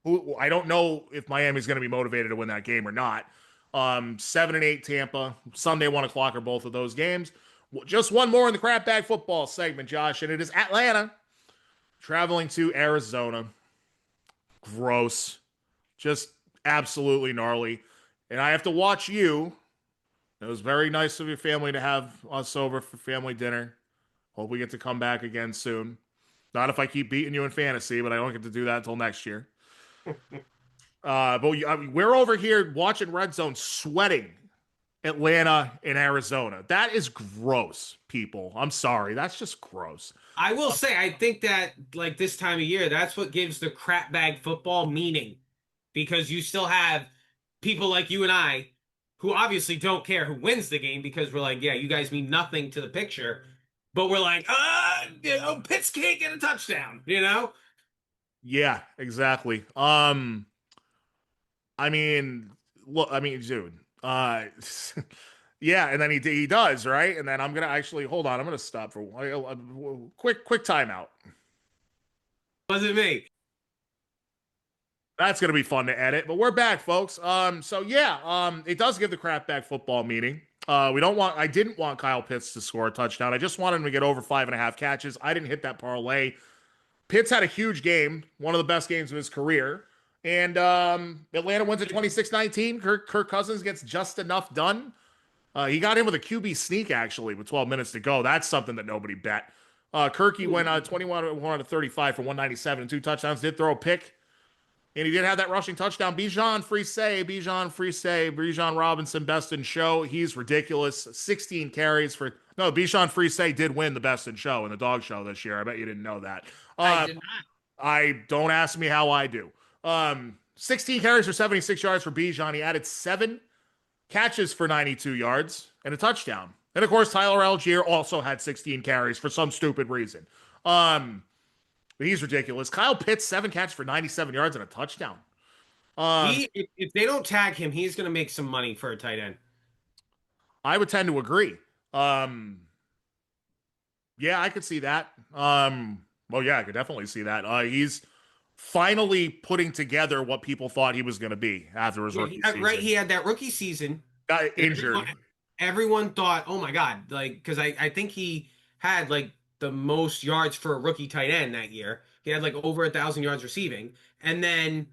Who I don't know if Miami's going to be motivated to win that game or not. 7-8 Tampa. Sunday, 1 o'clock are both of those games. Just one more in the crap bag football segment, Josh, and it is Atlanta traveling to Arizona. Gross. Just absolutely gnarly. And I have to watch you. It was very nice of your family to have us over for family dinner. Hope we get to come back again soon. Not if I keep beating you in fantasy, but I don't get to do that until next year. But we're over here watching Red Zone sweating Atlanta and Arizona. That is gross, people. I'm sorry. That's just gross. I will say, I think that like this time of year, that's what gives the crap bag football meaning. Because you still have people like you and I who obviously don't care who wins the game, because we're like, yeah, you guys mean nothing to the picture. But we're like, Pitts can't get a touchdown, Yeah, exactly. Dude. Yeah, and then he does, right? And then I'm gonna actually hold on. I'm gonna stop for a quick timeout. Wasn't me. That's gonna be fun to edit, but we're back, folks. It does give the crap bag football meaning. I didn't want Kyle Pitts to score a touchdown. I just wanted him to get over 5.5 catches. I didn't hit that parlay. Pitts had a huge game, one of the best games of his career. And Atlanta wins at 26-19. Kirk Cousins gets just enough done. He got in with a QB sneak, actually, with 12 minutes to go. That's something that nobody bet. Kirky went 21 to 35 for 197 and 2 touchdowns. Did throw a pick. And he did have that rushing touchdown. Bijan Robinson, best in show. He's ridiculous. 16 carries for... No, Bijan Frise did win the best in show in the dog show this year. I bet you didn't know that. I did not. Don't ask me how I do. 16 carries for 76 yards for Bijan. He added 7 catches for 92 yards and a touchdown. And of course, Tyler Algier also had 16 carries for some stupid reason. But he's ridiculous. Kyle Pitts, 7 catches for 97 yards and a touchdown. If they don't tag him, he's going to make some money for a tight end. I would tend to agree. Yeah, I could see that. Well, yeah, I could definitely see that. He's finally putting together what people thought he was going to be after his rookie season. Right, he had that rookie season. Got injured. Everyone thought, oh my God, like, because I think he had like the most yards for a rookie tight end that year. He had like over 1,000 yards receiving, and then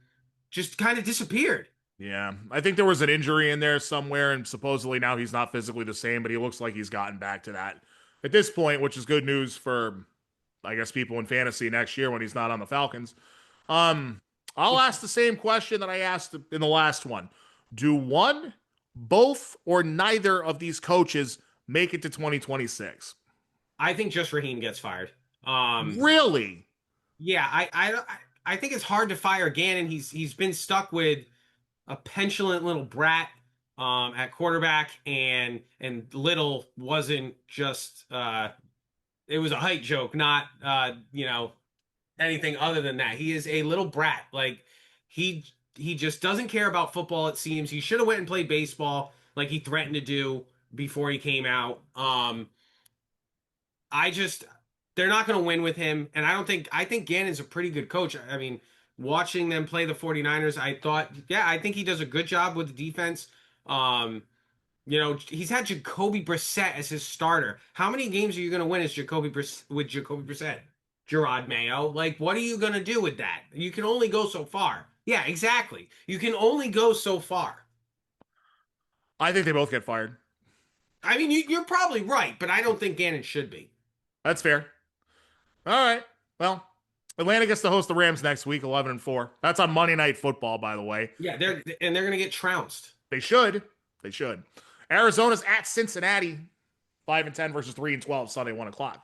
just kind of disappeared. Yeah, I think there was an injury in there somewhere, and supposedly now he's not physically the same, but he looks like he's gotten back to that at this point, which is good news for, I guess, people in fantasy next year when he's not on the Falcons. I'll ask the same question that I asked in the last one. Do one, both, or neither of these coaches make it to 2026? I think just Raheem gets fired. Really? Yeah, I think it's hard to fire Gannon. He's been stuck with a petulant little brat at quarterback, and Little wasn't just it was a height joke, not anything other than that. He is a little brat. Like he just doesn't care about football, it seems. He should have went and played baseball like he threatened to do before he came out. They're not going to win with him. And I think Gannon's a pretty good coach. I mean, watching them play the 49ers, I think he does a good job with the defense. He's had Jacoby Brissett as his starter. How many games are you going to win with Jacoby Brissett? Gerard Mayo. Like, what are you going to do with that? You can only go so far. Yeah, exactly. You can only go so far. I think they both get fired. I mean, you're probably right, but I don't think Gannon should be. That's fair. All right. Well, Atlanta gets to host the Rams next week, 11-4. That's on Monday Night Football, by the way. Yeah, they're going to get trounced. They should. Arizona's at Cincinnati, 5-10 versus 3-12 Sunday, 1:00.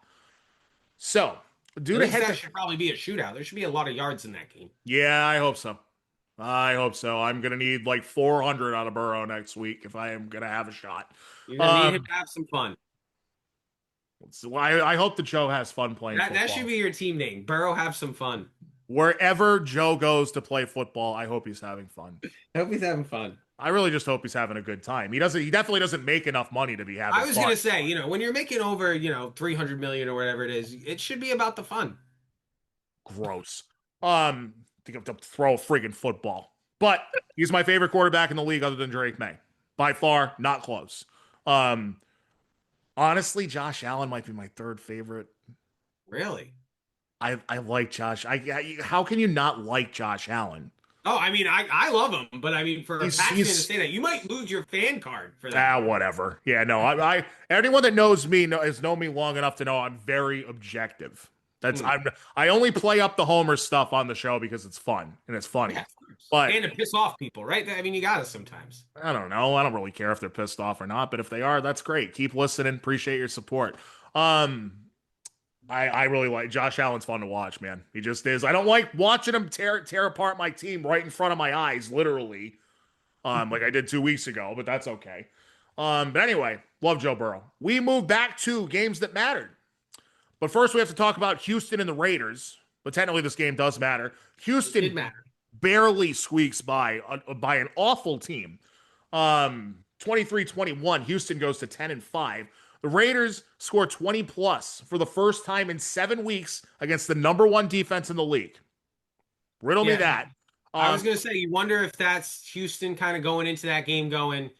So, that should probably be a shootout. There should be a lot of yards in that game. Yeah, I hope so. I'm going to need like 400 out of Burrow next week if I am going to have a shot. You're going to need him to have some fun. So I hope that Joe has fun playing football. That should be your team name. Burrow, have some fun. Wherever Joe goes to play football, I hope he's having fun. I hope he's having fun. I really just hope he's having a good time. He definitely doesn't make enough money to be having fun. I was going to say, when you're making over, $300 million or whatever it is, it should be about the fun. Gross. To throw a friggin' football. But he's my favorite quarterback in the league other than Drake May. By far, not close. Honestly, Josh Allen might be my third favorite. Really? I like Josh. How can you not like Josh Allen? Oh, I mean, I love him, but I mean, for a Pats fan to say that, you might lose your fan card for that. Whatever. Yeah, no, I anyone that knows me has known me long enough to know I'm very objective. I only play up the Homer stuff on the show because it's fun and it's funny. Yeah, and to piss off people, right? I mean, you got to sometimes. I don't know. I don't really care if they're pissed off or not, but if they are, that's great. Keep listening. Appreciate your support. I really like Josh Allen's fun to watch, man. He just is. I don't like watching him tear apart my team right in front of my eyes, literally, like I did 2 weeks ago, but that's okay. But anyway, love Joe Burrow. We move back to games that mattered. But first we have to talk about Houston and the Raiders. But technically this game does matter. Houston barely squeaks by an awful team. 23-21. Houston goes to 10-5. The Raiders score 20 plus for the first time in 7 weeks against the number 1 defense in the league. Riddle me that. I was going to say, you wonder if that's Houston kind of going into that game going,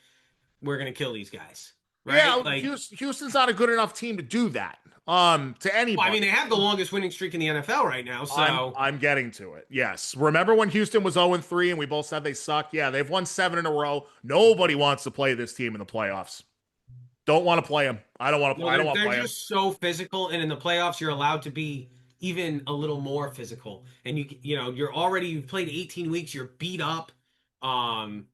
we're going to kill these guys. Right? Yeah, Houston's not a good enough team to do that. To anybody. Well, I mean, they have the longest winning streak in the NFL right now, so I'm getting to it. Yes. Remember when Houston was 0-3 and we both said they sucked? Yeah, they've won 7 in a row. Nobody wants to play this team in the playoffs. Don't want to play them. I don't want to. No, I don't want to they're play them. just so physical, and in the playoffs, you're allowed to be even a little more physical. And you've played 18 weeks, you're beat up. I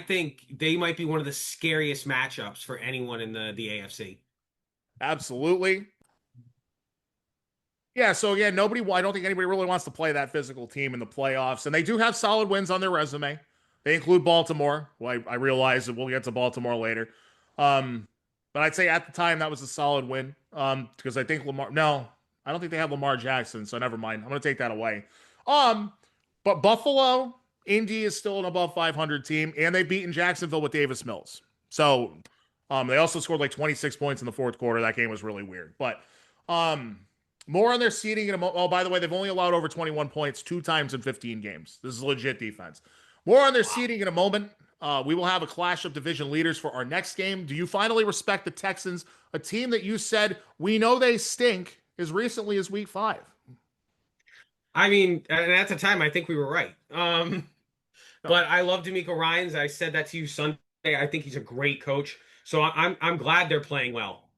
think they might be one of the scariest matchups for anyone in the AFC. Absolutely. Yeah, so again, I don't think anybody really wants to play that physical team in the playoffs. And they do have solid wins on their resume. They include Baltimore. Well, I realize that we'll get to Baltimore later. But I'd say at the time that was a solid win. Because I think I don't think they have Lamar Jackson, so never mind. I'm gonna take that away. But Buffalo, Indy is still an above 500 team, and they've beaten Jacksonville with Davis Mills. So they also scored like 26 points in the fourth quarter. That game was really weird. But more on their seeding in a moment. Oh, by the way, they've only allowed over 21 points 2 times in 15 games. This is legit defense. More on their seeding in a moment. We will have a clash of division leaders for our next game. Do you finally respect the Texans, a team that you said we know they stink as recently as week 5? I mean, and at the time, I think we were right. But I love DeMeco Ryans. I said that to you Sunday. I think he's a great coach. So I'm glad they're playing well.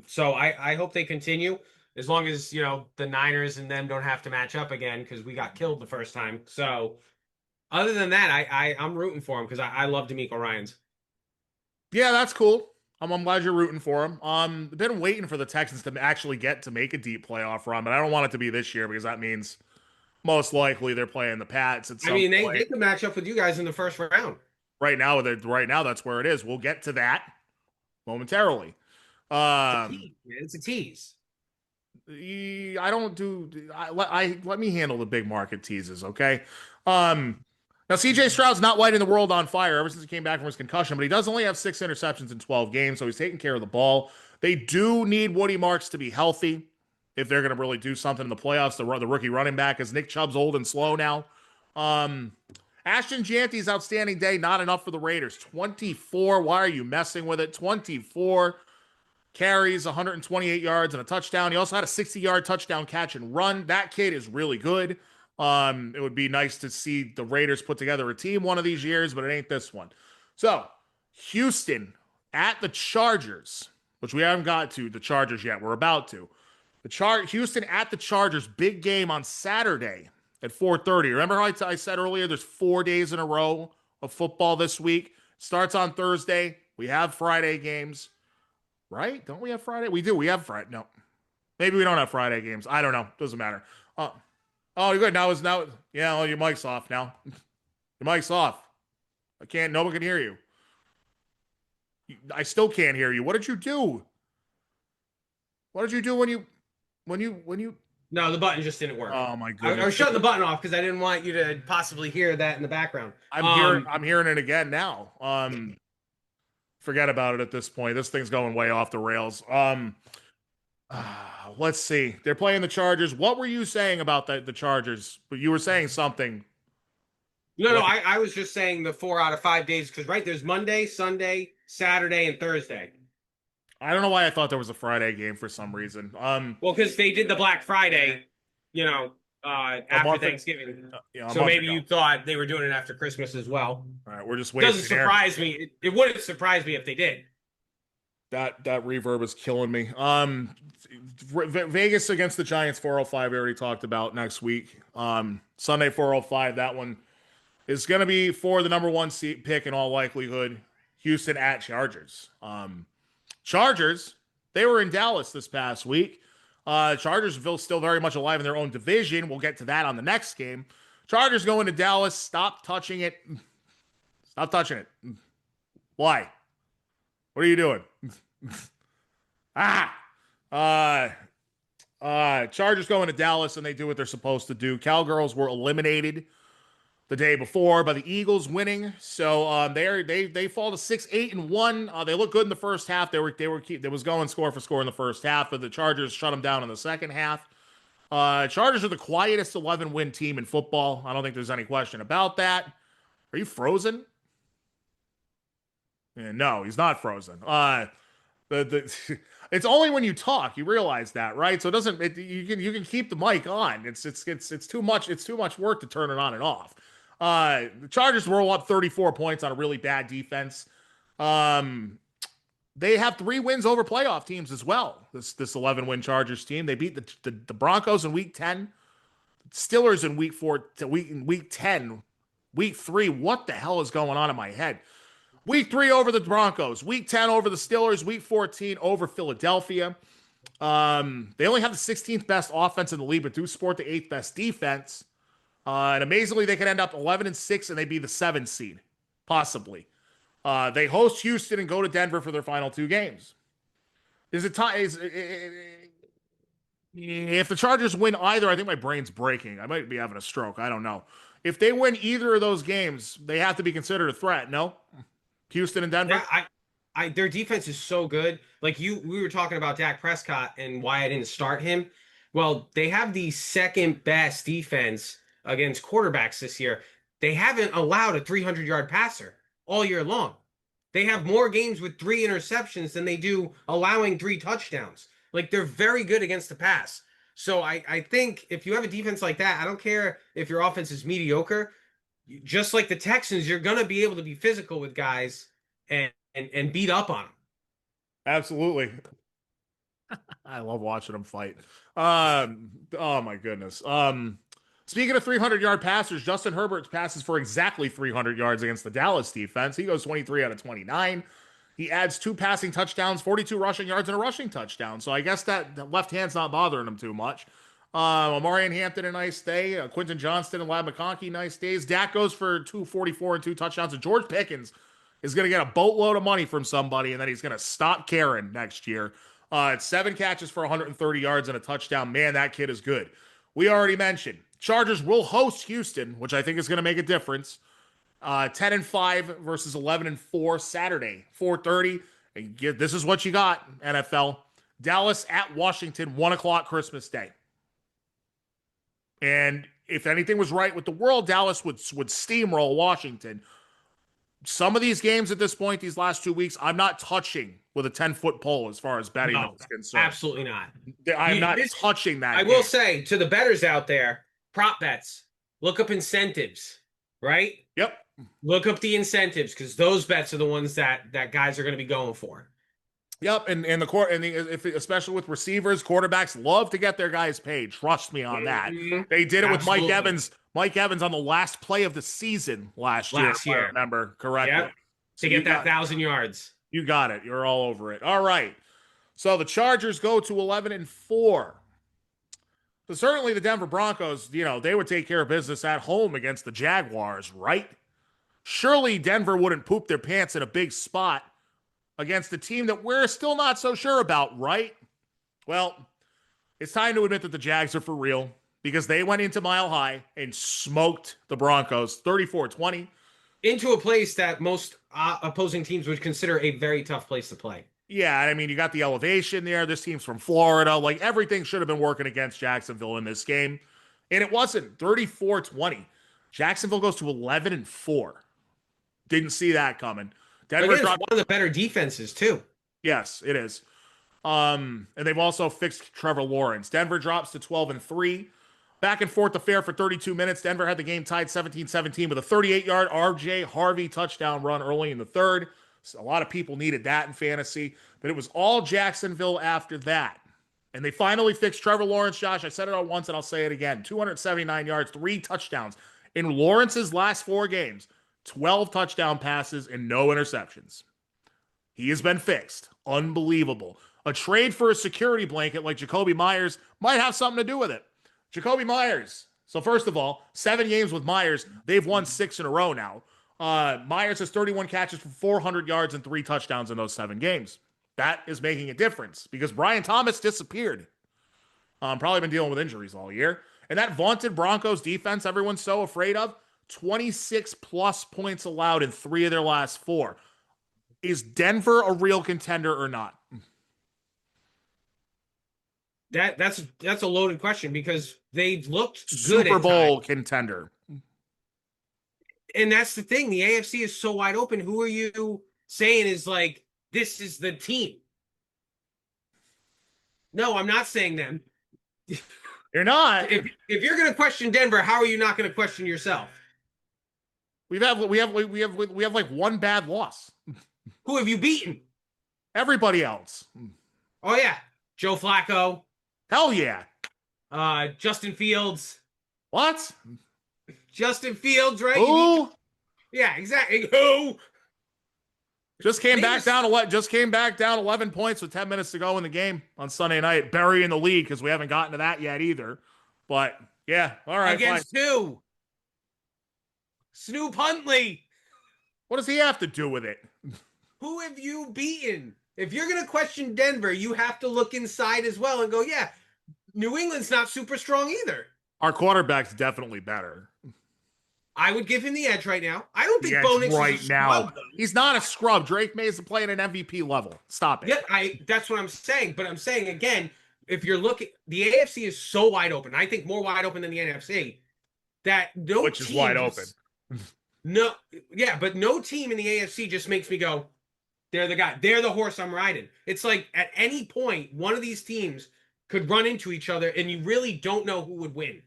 So I hope they continue. As long as, the Niners and them don't have to match up again because we got killed the first time. So other than that, I'm rooting for him because I love DeMeco Ryans. Yeah, that's cool. I'm glad you're rooting for him. I've been waiting for the Texans to actually get to make a deep playoff run, but I don't want it to be this year because that means most likely they're playing the Pats at some point. They could match up with you guys in the first round. Right now, that's where it is. We'll get to that momentarily. It's a tease. I don't do. Let me handle the big market teases, okay? Now CJ Stroud's not lighting the world on fire ever since he came back from his concussion, but he does only have 6 interceptions in 12 games, so he's taking care of the ball. They do need Woody Marks to be healthy if they're going to really do something in the playoffs. The rookie running back, is Nick Chubb's old and slow now. Ashton Janty's outstanding day, not enough for the Raiders. 24. Why are you messing with it? 24 carries, 128 yards, and a touchdown. He also had a 60-yard touchdown catch and run. That kid is really good. It would be nice to see the Raiders put together a team one of these years, but it ain't this one. So, Houston at the Chargers, which we haven't got to the Chargers yet. We're about to. Houston at the Chargers, big game on Saturday at 4:30. Remember how I said earlier there's 4 days in a row of football this week? Starts on Thursday. We have Friday games. Right? Don't we have Friday? We do. We have Friday. No. Maybe we don't have Friday games. I don't know. Doesn't matter. Oh, you're good. Yeah, your mic's off now. Your mic's off. No one can hear you. I still can't hear you. What did you do? What did you do when you No, the button just didn't work. Oh my goodness. I was shutting the button off because I didn't want you to possibly hear that in the background. I'm hearing it again now. Forget about it at this point. This thing's going way off the rails. Let's see. They're playing the Chargers. What were you saying about the Chargers? But you were saying something. No, I was just saying the 4 out of 5 days because there's Monday, Sunday, Saturday, and Thursday. I don't know why I thought there was a Friday game for some reason. Well, because they did the Black Friday, after Thanksgiving. So maybe you thought they were doing it after Christmas as well. All right, we're just waiting. Doesn't surprise me. It wouldn't surprise me if they did. That reverb is killing me. Vegas against the Giants 405 we already talked about next week. Sunday 405, that one is going to be for the number 1 seat pick in all likelihood. Houston at Chargers. Chargers, they were in Dallas this past week. Chargers feel still very much alive in their own division. We'll get to that on the next game. Chargers going to Dallas. Stop touching it. Stop touching it. Why? What are you doing? Chargers going to Dallas, and they do what they're supposed to do. Cowgirls were eliminated the day before by the Eagles winning, so they fall to 6-8-1. They look good in the first half. There was going score for score in the first half, but the Chargers shut them down in the second half. Chargers are the quietest 11-win team in football. I don't think there's any question about that. Are you frozen? Yeah, no, he's not frozen. It's only when you talk you realize that, right? So you can keep the mic on. It's too much work to turn it on and off. The Chargers roll up 34 points on a really bad defense. they have 3 wins over playoff teams as well. This 11-win Chargers team. They beat the Broncos in week 10, Steelers in week 10, week 3. What the hell is going on in my head? Week 3 over the Broncos, week 10 over the Steelers, week 14 over Philadelphia. They only have the 16th best offense in the league, but do sport the 8th best defense. And amazingly, they could end up 11-6 and they'd be the 7th seed, possibly. They host Houston and go to Denver for their final 2 games. Is it time? If the Chargers win either, I think my brain's breaking. I might be having a stroke. I don't know. If they win either of those games, they have to be considered a threat. No, Houston and Denver. Yeah, their defense is so good. Like we were talking about Dak Prescott and why I didn't start him. Well, they have the 2nd best defense against quarterbacks this year. They haven't allowed a 300-yard passer all year long. They have more games with 3 interceptions than they do allowing 3 touchdowns. Like, they're very good against the pass. So I think if you have a defense like that, I don't care if your offense is mediocre. Just like the Texans, you're going to be able to be physical with guys and beat up on them. Absolutely. I love watching them fight. Oh, my goodness. Speaking of 300-yard passers, Justin Herbert passes for exactly 300 yards against the Dallas defense. He goes 23 out of 29. He adds 2 passing touchdowns, 42 rushing yards, and a rushing touchdown. So I guess that left hand's not bothering him too much. Omarion Hampton, a nice day. Quentin Johnston and Lab McConkey, nice days. Dak goes for 244 and 2 touchdowns. And George Pickens is going to get a boatload of money from somebody, and then he's going to stop caring next year. 7 catches for 130 yards and a touchdown. Man, that kid is good. We already mentioned Chargers will host Houston, which I think is going to make a difference. 10-5 versus 11-4 Saturday, 4:30. And this is what you got, NFL. Dallas at Washington, 1:00 Christmas Day. And if anything was right with the world, Dallas would steamroll Washington. Some of these games at this point, these last 2 weeks, I'm not touching with a 10-foot pole as far as betting is concerned. Absolutely not. I'm not touching that. I will say to the bettors out there, prop bets, look up incentives, right? Yep. Look up the incentives because those bets are the ones that guys are going to be going for. Yep, and the court, and especially with receivers, quarterbacks love to get their guys paid. Trust me on that. Mm-hmm. They did it with Mike Evans. Mike Evans on the last play of the season last year, if I remember correctly. Yep. To get that 1,000 yards. You got it. You're all over it. All right. So the Chargers go to 11-4. So certainly the Denver Broncos, they would take care of business at home against the Jaguars, right? Surely Denver wouldn't poop their pants in a big spot against a team that we're still not so sure about, right? Well, it's time to admit that the Jags are for real because they went into Mile High and smoked the Broncos 34-20. Into a place that most opposing teams would consider a very tough place to play. Yeah, I mean, you got the elevation there. This team's from Florida. Like, everything should have been working against Jacksonville in this game. And it wasn't. 34-20. Jacksonville goes to 11-4. Didn't see that coming. Denver is one of the better defenses, too. Yes, it is. And they've also fixed Trevor Lawrence. Denver drops to 12-3. Back and forth affair for 32 minutes. Denver had the game tied 17-17 with a 38-yard RJ Harvey touchdown run early in the third. So a lot of people needed that in fantasy. But it was all Jacksonville after that. And they finally fixed Trevor Lawrence, Josh. I said it all once and I'll say it again. 279 yards, 3 touchdowns. In Lawrence's last 4 games, 12 touchdown passes and no interceptions. He has been fixed. Unbelievable. A trade for a security blanket like Jacoby Myers might have something to do with it. Jacoby Myers. So first of all, 7 games with Myers. They've won 6 in a row now. Myers has 31 catches for 400 yards and 3 touchdowns in those 7 games. That is making a difference because Brian Thomas disappeared. Probably been dealing with injuries all year. And that vaunted Broncos defense everyone's so afraid of, 26 plus points allowed in 3 of their last 4. Is Denver a real contender or not? That's a loaded question because they've looked good. Super Bowl contender. And that's the thing. The AFC is so wide open. Who are you saying is like, this is the team? No, I'm not saying them. You're not. If you're going to question Denver, how are you not going to question yourself? We have like one bad loss. Who have you beaten? Everybody else. Oh yeah, Joe Flacco. Hell yeah. Justin Fields. What? Justin Fields, right? Who? Yeah, exactly. Who? Just came back down 11 points with 10 minutes to go in the game on Sunday night, burying the lead because we haven't gotten to that yet either. But yeah, all right. Against who? Snoop Huntley. What does he have to do with it? Who have you beaten? If you're going to question Denver, you have to look inside as well and go, yeah, New England's not super strong either. Our quarterback's definitely better. I would give him the edge right now. I don't think Bo Nix right is a now. Scrub, he's not a scrub. Drake May is playing at an MVP level. Stop it. Yeah, that's what I'm saying. But I'm saying again, if you're looking, the AFC is so wide open. I think more wide open than the NFC. Which is wide open. No, yeah, but no team in the AFC just makes me go, they're the guy. They're the horse I'm riding. It's like at any point, one of these teams could run into each other, and you really don't know who would win.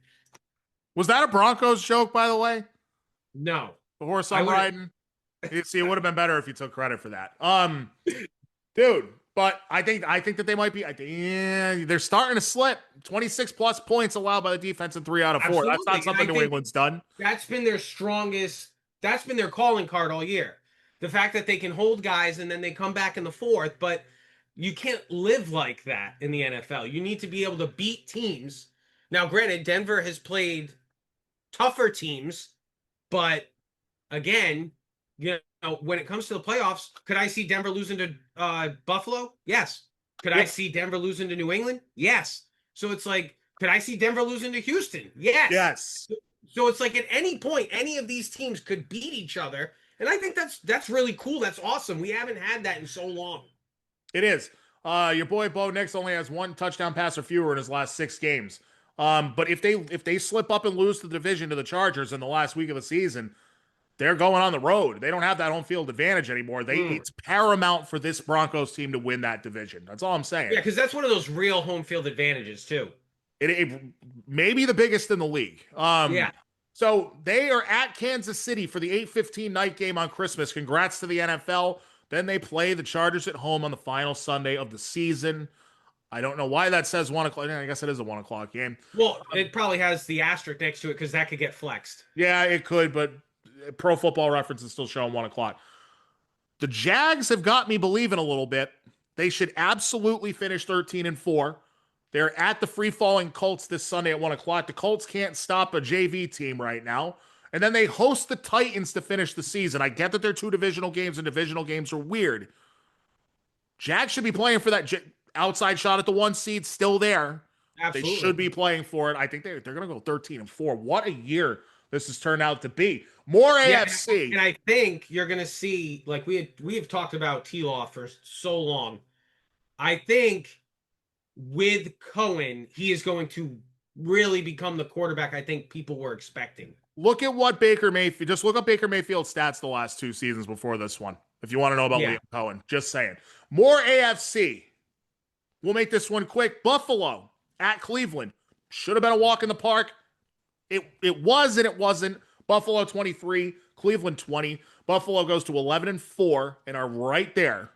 Was that a Broncos joke, by the way? No. The horse I'm riding? See, it would have been better if you took credit for that. Dude, but I think that they might be, they're starting to slip. 26 plus points allowed by the defense in 3 out of 4. Absolutely. That's not something New England's done. That's been their strongest, that's been their calling card all year. The fact that they can hold guys and then they come back in the fourth, but you can't live like that in the NFL. You need to be able to beat teams. Now, granted, Denver has played tougher teams, but again, you know, when it comes to the playoffs, could I see Denver losing to Buffalo? Yes. Could I see Denver losing to New England? Yes. So it's like, could I see Denver losing to Houston? Yes. Yes. So it's like at any point, any of these teams could beat each other. And I think that's really cool. That's awesome. We haven't had that in so long. It is. Your boy Bo Nix only has 1 touchdown pass or fewer in his last 6 games. But if they slip up and lose the division to the Chargers in the last week of the season, they're going on the road. They don't have that home field advantage anymore. It's paramount for this Broncos team to win that division. That's all I'm saying. Yeah, because that's one of those real home field advantages too. It may be the biggest in the league. Yeah. So they are at Kansas City for the 8:15 night game on Christmas. Congrats to the NFL. Then they play the Chargers at home on the final Sunday of the season. I don't know why that says 1 o'clock. I guess it is a 1 o'clock game. Well, it probably has the asterisk next to it because that could get flexed. Yeah, it could, but Pro Football Reference is still showing 1 o'clock. The Jags have got me believing a little bit. They should absolutely finish 13-4. They're at the free-falling Colts this Sunday at 1 o'clock. The Colts can't stop a JV team right now. And then they host the Titans to finish the season. I get that they're 2 divisional games, and divisional games are weird. Jags should be playing for that outside shot at the 1 seed, still there. Absolutely. They should be playing for it. I think they're going to go 13-4. What a year this has turned out to be. More AFC. And I think you're going to see, like we have talked about T-Law for so long. I think with Cohen, he is going to really become the quarterback I think people were expecting. Look at what Baker Mayfield, just look up Baker Mayfield's stats the last 2 seasons before this one, if you want to know about Liam Cohen. Just saying. More AFC. We'll make this one quick. Buffalo at Cleveland. Should have been a walk in the park. It was and it wasn't. Buffalo 23, Cleveland 20. Buffalo goes to 11-4 and are right there,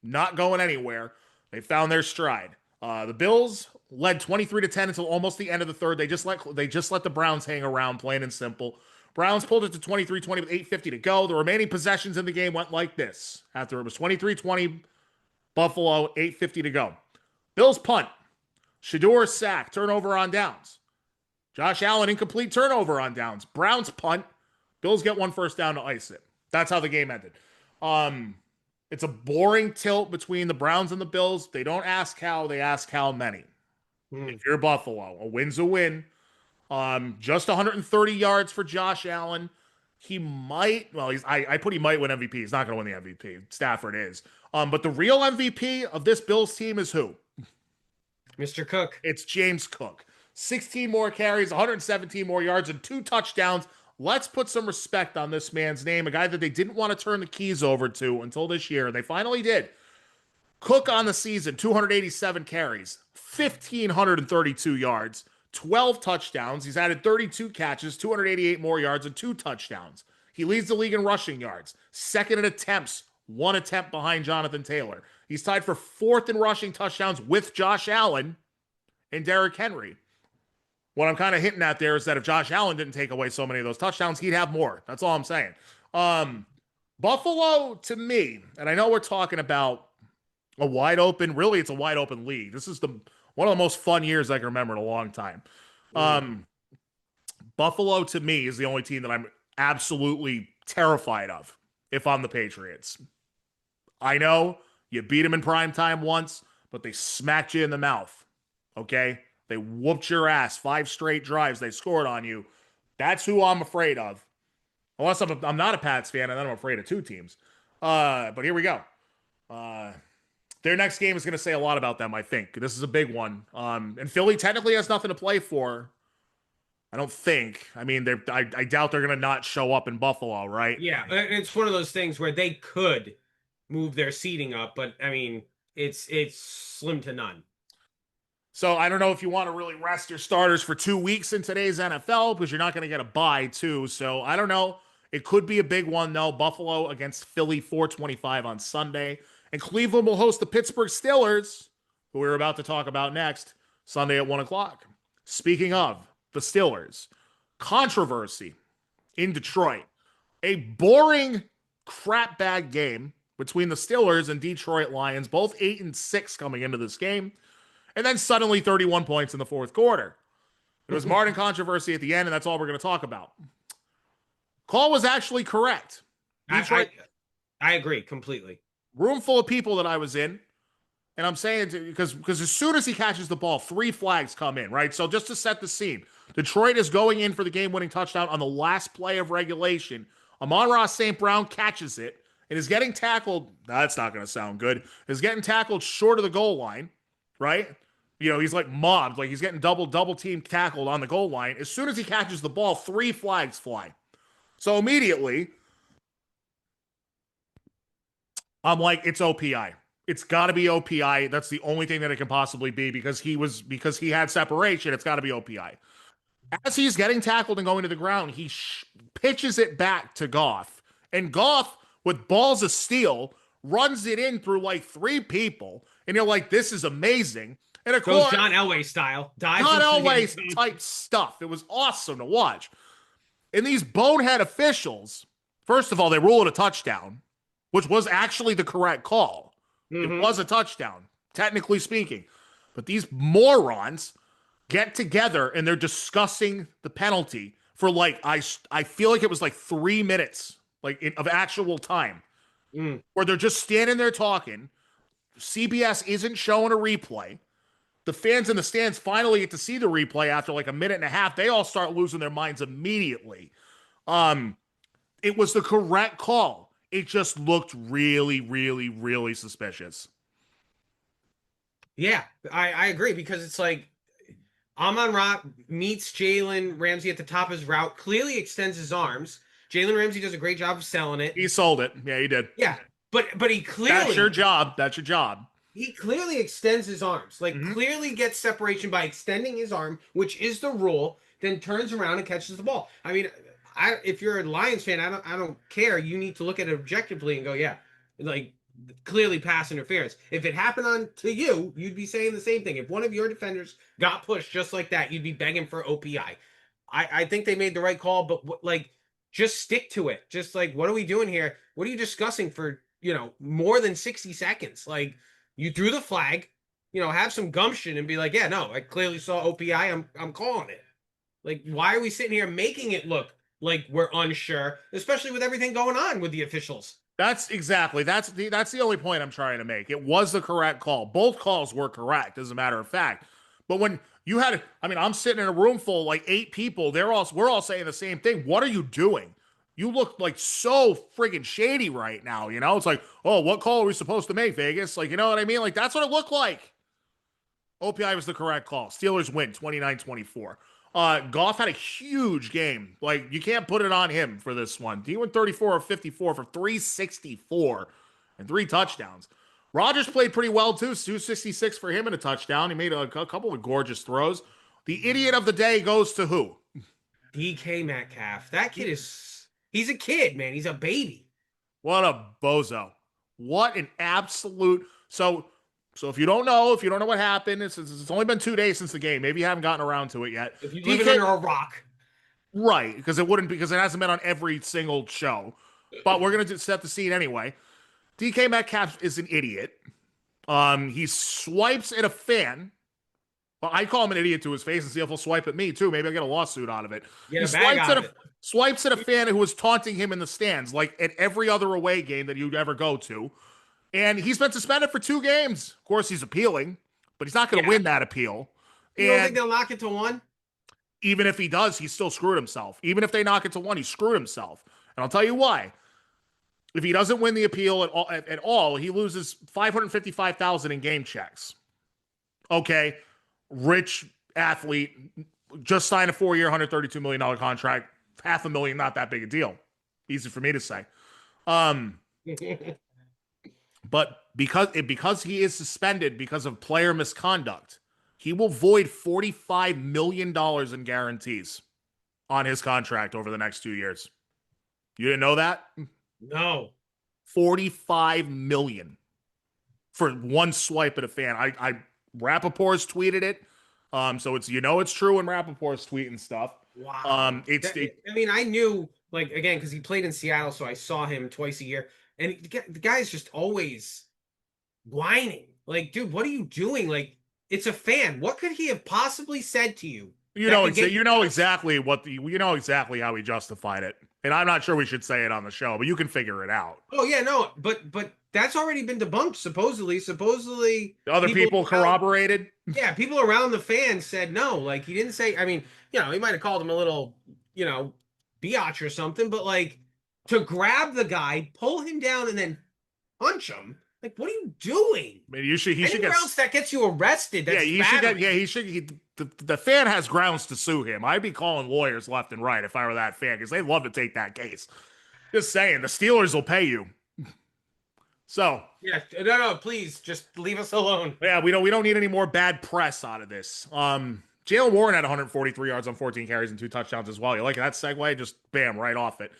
not going anywhere. They found their stride. The Bills led 23-10 until almost the end of the third. They just let the Browns hang around, plain and simple. Browns pulled it to 23-20 with 8:50 to go. The remaining possessions in the game went like this. After it was 23-20, Buffalo, 8:50 to go. Bills punt. Shador sack, turnover on downs. Josh Allen, incomplete turnover on downs. Browns punt. Bills get 1 first down to ice it. That's how the game ended. It's a boring tilt between the Browns and the Bills. They don't ask how, they ask how many. If you're Buffalo, a win's a win. Just 130 yards for Josh Allen. He might, I put he might win MVP. He's not going to win the MVP. Stafford is. But the real MVP of this Bills team is who? Mr. Cook. It's James Cook. 16 more carries, 117 more yards, and 2 touchdowns. Let's put some respect on this man's name, a guy that they didn't want to turn the keys over to until this year. They finally did. Cook on the season, 287 carries, 1,532 yards, 12 touchdowns. He's added 32 catches, 288 more yards, and 2 touchdowns. He leads the league in rushing yards, second in attempts, one attempt behind Jonathan Taylor. He's tied for 4th in rushing touchdowns with Josh Allen and Derrick Henry. What I'm kind of hinting at there is that if Josh Allen didn't take away so many of those touchdowns, he'd have more. That's all I'm saying. Buffalo, to me, and I know we're talking about a wide open, really it's a wide open league. This is one of the most fun years I can remember in a long time. Buffalo, to me, is the only team that I'm absolutely terrified of if I'm the Patriots. I know you beat them in prime time once, but they smacked you in the mouth. Okay? They whooped your ass 5 straight drives. They scored on you. That's who I'm afraid of. Unless I'm not a Pats fan, and then I'm afraid of 2 teams. But here we go. Their next game is going to say a lot about them, I think. This is a big one. And Philly technically has nothing to play for. I don't think. I mean, I doubt they're going to not show up in Buffalo, right? Yeah, it's one of those things where they could move their seating up, but I mean, it's slim to none. So I don't know if you want to really rest your starters for 2 weeks in today's NFL because you're not going to get a bye too. So I don't know. It could be a big one though. Buffalo against Philly, 4:25 on Sunday. And Cleveland will host the Pittsburgh Steelers, who we're about to talk about next, Sunday at 1 o'clock. Speaking of the Steelers, controversy in Detroit. A boring crap bag game between the Steelers and Detroit Lions, both 8-6 coming into this game. And then suddenly 31 points in the 4th quarter. It was Martin controversy at the end, and that's all we're going to talk about. Call was actually correct. Detroit, I agree completely. Room full of people that I was in, and I'm saying because as soon as he catches the ball, 3 flags come in, right? So just to set the scene, Detroit is going in for the game-winning touchdown on the last play of regulation. Amon-Ra St. Brown catches it and is getting tackled. That's not going to sound good. Is getting tackled short of the goal line, right? You know, he's like mobbed, like he's getting double team tackled on the goal line. As soon as he catches the ball, 3 flags fly. So immediately, I'm like, it's OPI. It's got to be OPI. That's the only thing that it can possibly be because he had separation. It's got to be OPI. As he's getting tackled and going to the ground, he pitches it back to Goff. And Goff, with balls of steel, runs it in through like 3 people. And you're like, this is amazing. And of course, John Elway style. John Elway type stuff. It was awesome to watch. And these bonehead officials, first of all, they rule it a touchdown, which was actually the correct call. It was a touchdown, technically speaking. But these morons get together and they're discussing the penalty for like, I feel like it was like 3 minutes of actual time where they're just standing there talking. CBS isn't showing a replay. The fans in the stands finally get to see the replay after like a minute and a half. They all start losing their minds immediately. It was the correct call. It just looked really, really, really suspicious. Yeah, I agree because it's like Amon-Ra meets Jalen Ramsey at the top of his route, clearly extends his arms. Jalen Ramsey does a great job of selling it. He sold it. Yeah, he did. Yeah, but he clearly... That's your job. That's your job. He clearly extends his arms, clearly gets separation by extending his arm, which is the rule, then turns around and catches the ball. I mean, if you're a Lions fan, I don't care. You need to look at it objectively and go, yeah, like clearly pass interference. If it happened to you, you'd be saying the same thing. If one of your defenders got pushed just like that, you'd be begging for OPI. I think they made the right call, but just stick to it. Just like, what are we doing here? What are you discussing for, more than 60 seconds? Like, you threw the flag, have some gumption and be like, yeah, no, I clearly saw OPI. I'm calling it. Like, why are we sitting here making it look like we're unsure, especially with everything going on with the officials? That's the only point I'm trying to make. It was the correct call. Both calls were correct, as a matter of fact. But when you had, I'm sitting in a room full of like 8 people. We're all saying the same thing. What are you doing? You look like so friggin' shady right now, It's like, oh, what call are we supposed to make, Vegas? Like, you know what I mean? Like, that's what it looked like. OPI was the correct call. Steelers win 29-24. Goff had a huge game. Like, you can't put it on him for this one. He went 34 of 54 for 364 and 3 touchdowns. Rodgers played pretty well, too. 266 for him and a touchdown. He made a couple of gorgeous throws. The idiot of the day goes to who? DK Metcalf. That kid he's a kid, man. He's a baby. What a bozo. What an absolute. So if you don't know, what happened, it's only been 2 days since the game. Maybe you haven't gotten around to it yet. If you're living under a rock. Right, because it hasn't been on every single show. But we're going to set the scene anyway. DK Metcalf is an idiot. He swipes at a fan. Well, I call him an idiot to his face and see if he'll swipe at me too. Maybe I'll get a lawsuit out of it. He swipes at a fan who was taunting him in the stands, like at every other away game that you'd ever go to. And he's been suspended for 2 games. Of course, he's appealing, but he's not going to win that appeal. You don't think they'll knock it to 1? Even if he does, he's still screwed himself. Even if they knock it to 1, he screwed himself. And I'll tell you why. If he doesn't win the appeal at all, he loses $555,000 in game checks. Okay, rich athlete, just signed a 4-year, $132 million contract. $500,000, not that big a deal. Easy for me to say. But because he is suspended because of player misconduct, he will void $45 million in guarantees on his contract over the next 2 years. You didn't know that? No. $45 million for one swipe at a fan. Rappaport's tweeted it. So it's true when Rappaport's tweeting stuff. Wow. I knew, like, again, because he played in Seattle, so I saw him twice a year. And the guy's just always whining. Like, dude, what are you doing? Like, it's a fan. What could he have possibly said to you? You know exactly how he justified it. And I'm not sure we should say it on the show, but you can figure it out. Oh yeah, no, but that's already been debunked. Supposedly, other people corroborated. Yeah, people around the fans said no. Like, he didn't say. I mean, he might have called him a little, biatch or something, but like, to grab the guy, pull him down, and then punch him. Like, what are you doing? Maybe he should get else that gets you arrested. That's the fan has grounds to sue him. I'd be calling lawyers left and right if I were that fan, because they'd love to take that case. Just saying, the Steelers will pay you. So yeah, no, please just leave us alone. Yeah, we don't need any more bad press out of this. Jaylen Warren had 143 yards on 14 carries and 2 touchdowns as well. You like that segue? Just bam, right off it.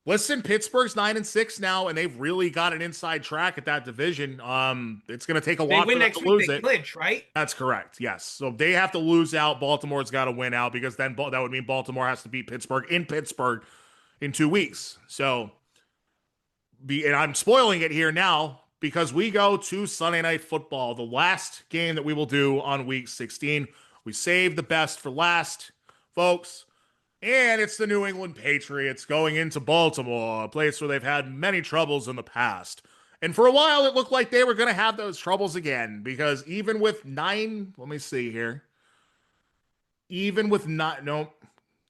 Listen, Pittsburgh's 9-6 now, and they've really got an inside track at that division. It's going to take a lot for them to lose it. Clinch, right? That's correct. Yes. So they have to lose out. Baltimore's got to win out, because then that would mean Baltimore has to beat Pittsburgh in 2 weeks. So, and I'm spoiling it here now, because we go to Sunday Night Football, the last game that we will do on Week 16. We saved the best for last, folks. And it's the New England Patriots going into Baltimore, a place where they've had many troubles in the past. And for a while, it looked like they were going to have those troubles again, because even with 9, let me see here.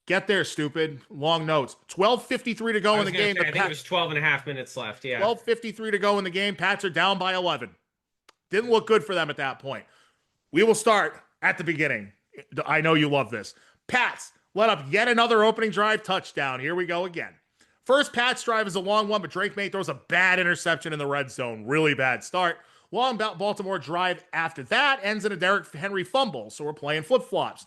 Get there, stupid. Long notes. 12:53 to go in the game. I think it was 12 and a half minutes left. Yeah. 12:53 to go in the game. Pats are down by 11. Didn't look good for them at that point. We will start at the beginning. I know you love this. Pats let up yet another opening drive touchdown. Here we go again. First Pats drive is a long one, but Drake May throws a bad interception in the red zone. Really bad start. Long Baltimore drive after that ends in a Derrick Henry fumble, so we're playing flip-flops.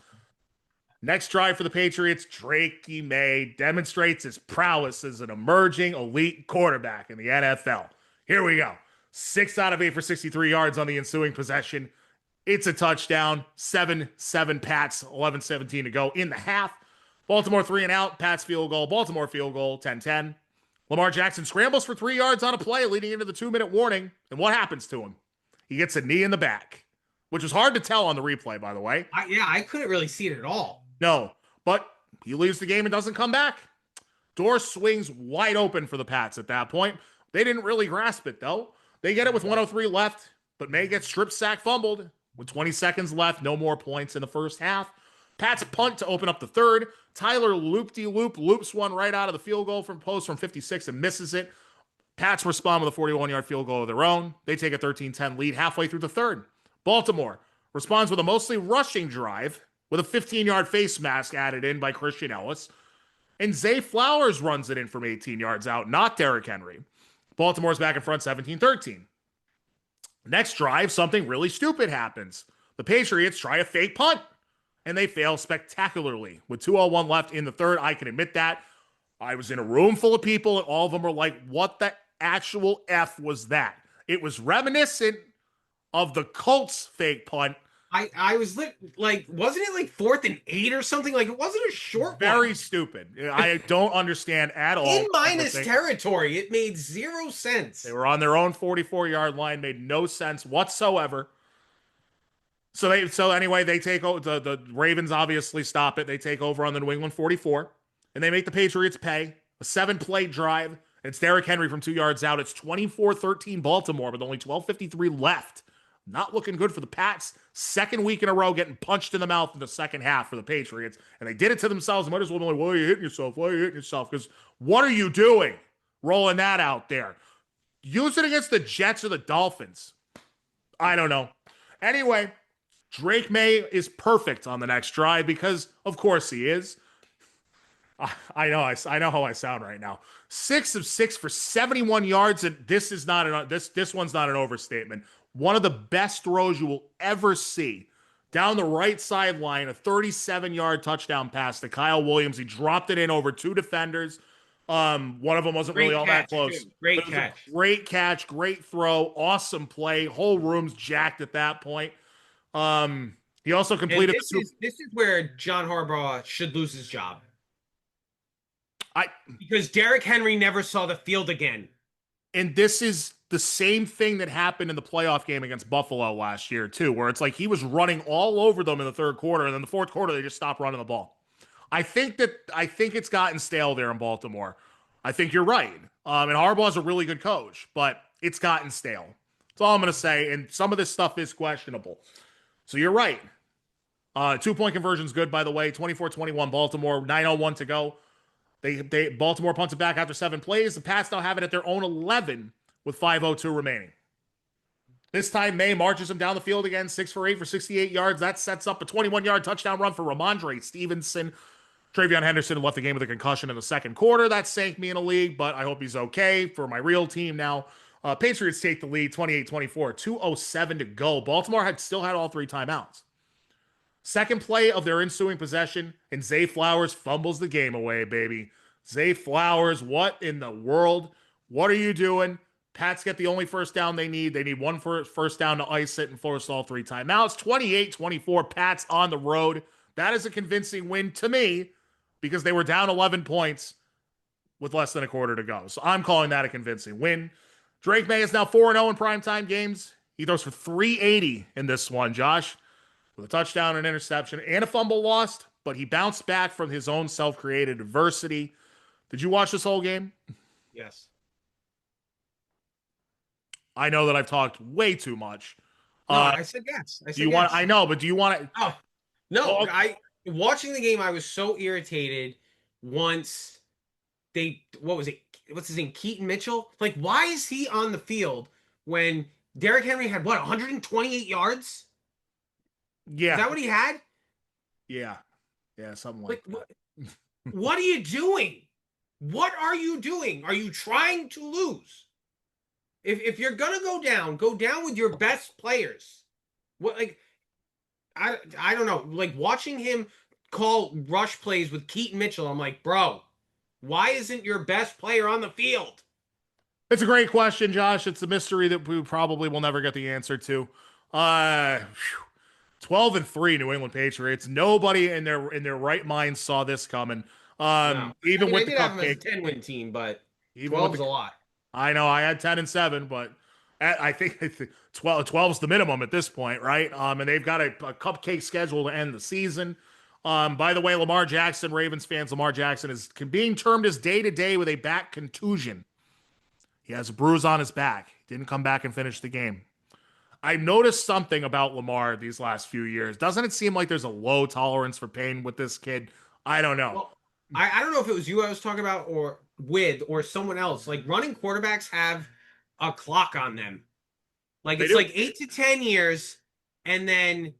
Next drive for the Patriots, Drake May demonstrates his prowess as an emerging elite quarterback in the NFL. Here we go. 6 out of 8 for 63 yards on the ensuing possession. It's a touchdown. 7-7 Pats, 11-17 to go in the half. Baltimore 3 and out. Pats field goal. Baltimore field goal. 10-10. Lamar Jackson scrambles for 3 yards on a play leading into the 2-minute warning. And what happens to him? He gets a knee in the back, which was hard to tell on the replay, by the way. I couldn't really see it at all. No, but he leaves the game and doesn't come back. Door swings wide open for the Pats at that point. They didn't really grasp it, though. They get it with 103 left, but May gets strip sack fumbled. With 20 seconds left, no more points in the first half. Pats punt to open up the third. Tyler loops one right out of the field goal from post from 56 and misses it. Pats respond with a 41-yard field goal of their own. They take a 13-10 lead halfway through the third. Baltimore responds with a mostly rushing drive with a 15-yard face mask added in by Christian Ellis. And Zay Flowers runs it in from 18 yards out, not Derrick Henry. Baltimore's back in front 17-13. Next drive, something really stupid happens. The Patriots try a fake punt, and they fail spectacularly. With 2:01 left in the third, I can admit that. I was in a room full of people, and all of them were like, what the actual F was that? It was reminiscent of the Colts fake punt. I was like, wasn't it like 4th and 8 or something? Like, it wasn't a short Very one. stupid. I don't understand at all. In minus territory, it made 0 sense. They were on their own 44-yard line, made no sense whatsoever. So anyway, they take over. The Ravens obviously stop it. They take over on the New England 44, and they make the Patriots pay a 7-play drive. And it's Derrick Henry from 2 yards out. It's 24-13 Baltimore with only 12:53 left. Not looking good for the Pats. Second week in a row getting punched in the mouth in the second half for the Patriots. And they did it to themselves. Might as well be like, why are you hitting yourself? Why are you hitting yourself? Because what are you doing rolling that out there? Use it against the Jets or the Dolphins. I don't know. Anyway, Drake May is perfect on the next drive because, of course, he is. I know how I sound right now. 6 of 6 for 71 yards, and this one's not an overstatement. One of the best throws you will ever see. Down the right sideline, a 37-yard touchdown pass to Kyle Williams. He dropped it in over 2 defenders. One of them wasn't really all that close. Great catch. Great catch, great throw, awesome play. Whole room's jacked at that point. He also completed. This is where John Harbaugh should lose his job. Because Derrick Henry never saw the field again. And this is the same thing that happened in the playoff game against Buffalo last year, too, where it's like he was running all over them in the third quarter, and then the fourth quarter, they just stopped running the ball. I think it's gotten stale there in Baltimore. I think you're right. And Harbaugh's a really good coach, but it's gotten stale. That's all I'm going to say. And some of this stuff is questionable. So you're right. 2-point conversion's good, by the way. 24-21 Baltimore, 9:01 to go. Baltimore punts it back after 7 plays. The Pats now have it at their own 11 with 5:02 remaining. This time, May marches him down the field again, 6 for 8 for 68 yards. That sets up a 21-yard touchdown run for Ramondre Stevenson. Travion Henderson left the game with a concussion in the second quarter. That sank me in a league, but I hope he's okay for my real team now. Patriots take the lead, 28-24, 2:07 to go. Baltimore still had all 3 timeouts. Second play of their ensuing possession, and Zay Flowers fumbles the game away, baby. Zay Flowers, what in the world? What are you doing? Pats get the only first down they need. They need one first down to ice it and force all 3 timeouts. 28-24, Pats on the road. That is a convincing win to me because they were down 11 points with less than a quarter to go. So I'm calling that a convincing win. Drake May is now 4-0 in primetime games. He throws for 380 in this one, Josh, with a touchdown, an interception, and a fumble lost, but he bounced back from his own self-created adversity. Did you watch this whole game? Yes. I know that I've talked way too much. No, I said yes. I know, but do you want to? Oh, no. Okay. Watching the game, I was so irritated once what was it? What's his name? Keaton Mitchell? Like, why is he on the field when Derrick Henry had, 128 yards? Yeah. Is that what he had? Yeah. Yeah, something like that. What are you doing? What are you doing? Are you trying to lose? If you're gonna go down with your best players. I don't know. Like, watching him call rush plays with Keaton Mitchell, I'm like, bro, why isn't your best player on the field? It's a great question, Josh. It's a mystery that we probably will never get the answer to. 12-3 New England Patriots. Nobody in their right mind saw this coming. No. Even with the did have him as a cupcake 10-win team, but 12's a lot. I know I had 10-7, but I think 12 is the minimum at this point, right? And they've got a cupcake schedule to end the season. By the way, Lamar Jackson, Ravens fans, Lamar Jackson is being termed as day-to-day with a back contusion. He has a bruise on his back. Didn't come back and finish the game. I noticed something about Lamar these last few years. Doesn't it seem like there's a low tolerance for pain with this kid? I don't know. Well, I don't know if it was you I was talking about or someone else. Like, running quarterbacks have a clock on them. Like, it's like 8 to 10 years, and then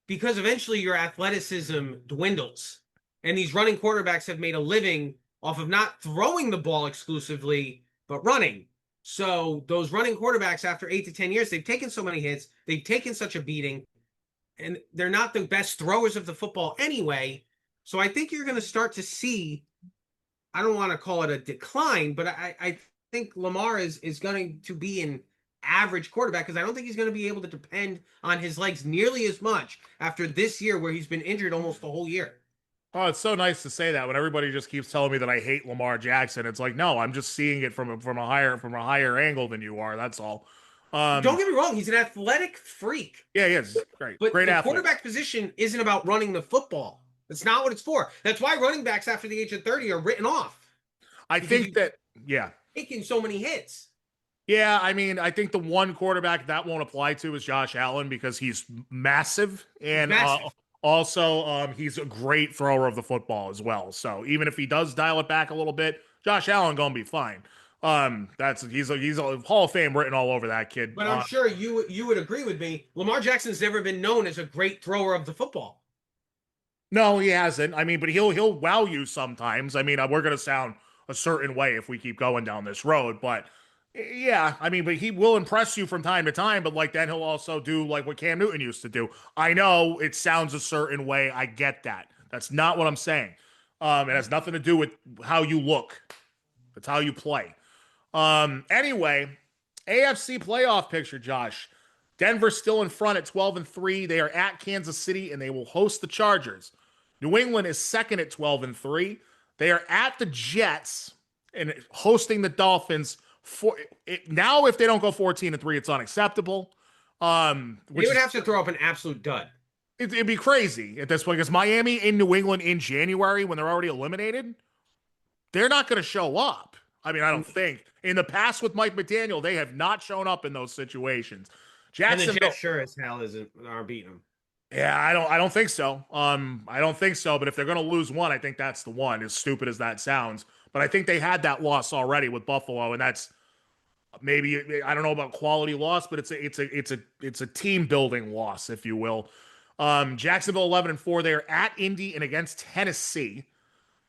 because eventually your athleticism dwindles. And these running quarterbacks have made a living off of not throwing the ball exclusively, but running. So those running quarterbacks, after 8 to 10 years, they've taken so many hits, they've taken such a beating, and they're not the best throwers of the football anyway. So I think you're going to start to see, I don't want to call it a decline, but I think Lamar is going to be an average quarterback because I don't think he's going to be able to depend on his legs nearly as much after this year where he's been injured almost the whole year. Oh, it's so nice to say that when everybody just keeps telling me that I hate Lamar Jackson. It's like, no, I'm just seeing it from a higher angle than you are. That's all. Don't get me wrong; he's an athletic freak. Yeah, he is. Great, but great the athlete. Quarterback position isn't about running the football. That's not what it's for. That's why running backs after the age of 30 are written off. I think that, yeah, taking so many hits. Yeah, I mean, I think the one quarterback that won't apply to is Josh Allen because he's massive and also he's a great thrower of the football as well. So even if he does dial it back a little bit, Josh Allen gonna be fine. He's a Hall of Fame written all over that kid. But I'm sure you would agree with me. Lamar Jackson's never been known as a great thrower of the football. No, he hasn't. I mean, but he'll wow you sometimes. I mean, we're gonna sound a certain way if we keep going down this road, but. Yeah, I mean, but he will impress you from time to time, but like then he'll also do like what Cam Newton used to do. I know it sounds a certain way. I get that. That's not what I'm saying. It has nothing to do with how you look. It's how you play. Anyway, AFC playoff picture, Josh. Denver's still in front at 12-3. They are at Kansas City and they will host the Chargers. New England is second at 12-3. They are at the Jets and hosting the Dolphins. Now, if they don't go 14-3, it's unacceptable. They would have to throw up an absolute dud. It'd be crazy at this point because Miami in New England in January when they're already eliminated, they're not going to show up. I mean, I don't think. In the past with Mike McDaniel, they have not shown up in those situations. Jacksonville, and the Jets sure as hell aren't beating them. Yeah, I don't think so. I don't think so. But if they're going to lose one, I think that's the one. As stupid as that sounds, but I think they had that loss already with Buffalo, and that's. Maybe I don't know about quality loss, but it's a team building loss, if you will. Jacksonville 11-4. They are at Indy and against Tennessee.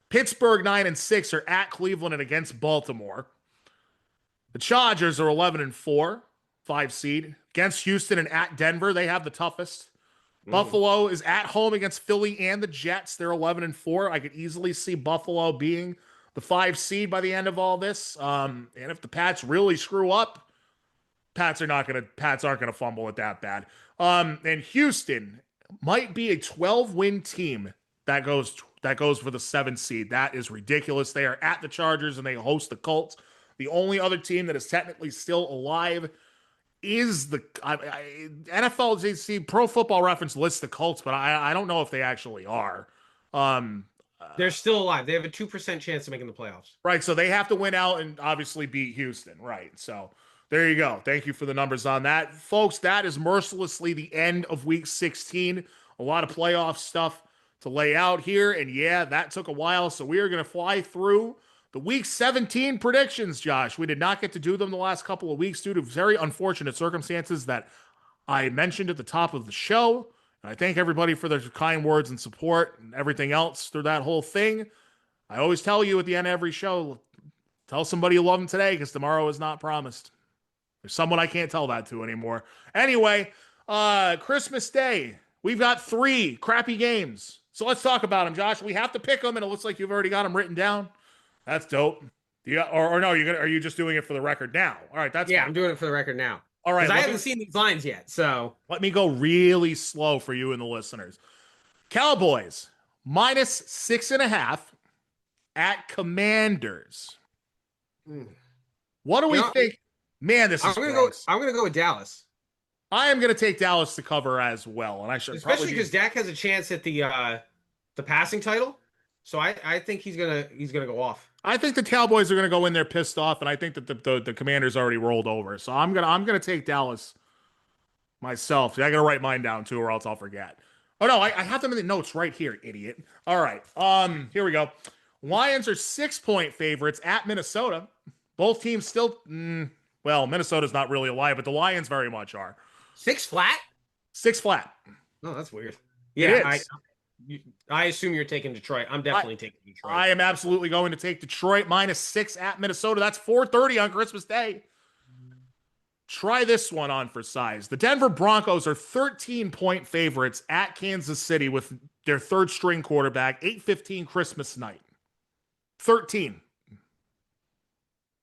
Pittsburgh 9-6 are at Cleveland and against Baltimore. The Chargers are 11-4, 5 seed against Houston and at Denver. They have the toughest. Buffalo is at home against Philly and the Jets. They're 11-4. I could easily see Buffalo being the 5 seed by the end of all this. And if the Pats really screw up, Pats aren't gonna fumble it that bad. And Houston might be a 12-win team that goes for the 7th seed. That is ridiculous. They are at the Chargers and they host the Colts. The only other team that is technically still alive is the NFL. Pro Football Reference lists the Colts, but I don't know if they actually are. They're still alive. They have a 2% chance of making the playoffs. Right, so they have to win out and obviously beat Houston. Right, so there you go. Thank you for the numbers on that. Folks, that is mercilessly the end of Week 16. A lot of playoff stuff to lay out here, and yeah, that took a while, so we are going to fly through the Week 17 predictions, Josh. We did not get to do them the last couple of weeks due to very unfortunate circumstances that I mentioned at the top of the show. I thank everybody for their kind words and support and everything else through that whole thing. I always tell you at the end of every show, tell somebody you love them today because tomorrow is not promised. There's someone I can't tell that to anymore. Anyway, Christmas Day, we've got 3 crappy games. So let's talk about them, Josh. We have to pick them, and it looks like you've already got them written down. That's dope. Yeah, or no, are you just doing it for the record now? All right, that's yeah, fine. I'm doing it for the record now. All right. I haven't seen these lines yet, so. Let me go really slow for you and the listeners. Cowboys, -6.5 at Commanders. What do we think? Man, this is close. I'm gonna go with Dallas. I am gonna take Dallas to cover as well, and I should especially because Dak has a chance at the passing title. So I think he's gonna go off. I think the Cowboys are going to go in there pissed off, and I think that the Commanders already rolled over. So I'm gonna take Dallas myself. I got to write mine down too, or else I'll forget. Oh no, I have them in the notes right here, idiot. All right, here we go. Lions are 6-point favorites at Minnesota. Both teams still, well, Minnesota's not really alive, but the Lions very much are. 6 flat. 6 flat. Oh, that's weird. Yeah, I assume you're taking Detroit. I'm definitely taking Detroit. I am absolutely going to take Detroit -6 at Minnesota. That's 4:30 on Christmas Day. Try this one on for size. The Denver Broncos are 13-point favorites at Kansas City with their 3rd-string quarterback, 8:15 Christmas night. 13.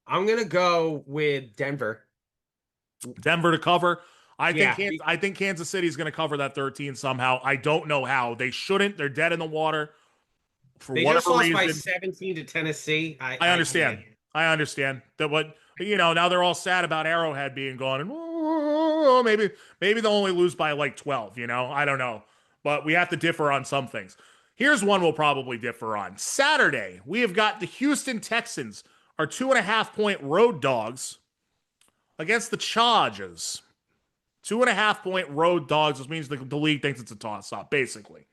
I'm gonna go with Denver. Denver to cover. Yeah, I think Kansas City is going to cover that 13 somehow. I don't know how. They shouldn't. They're dead in the water for they just whatever lost by reason. 17 to Tennessee. I I understand. can't. I understand that what now they're all sad about Arrowhead being gone and maybe they'll only lose by like 12, I don't know. But we have to differ on some things. Here's one we'll probably differ on. Saturday, we have got the Houston Texans, our 2.5-point road dogs against the Chargers. 2.5-point road dogs, which means the league thinks it's a toss up, basically.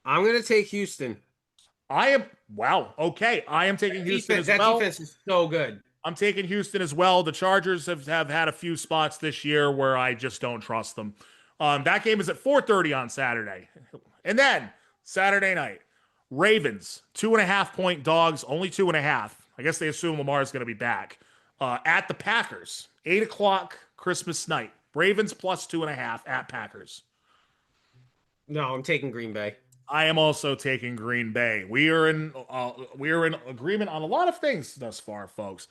I'm gonna take Houston. Okay. I am taking Houston as that well. Defense is so good. I'm taking Houston as well. The Chargers have had a few spots this year where I just don't trust them. That game is at 4:30 on Saturday. And then Saturday night, Ravens, 2.5-point dogs, only 2.5. I guess they assume Lamar is going to be back. At the Packers, 8 o'clock Christmas night. Ravens plus 2.5 at Packers. No, I'm taking Green Bay. I am also taking Green Bay. We are in agreement on a lot of things thus far, folks.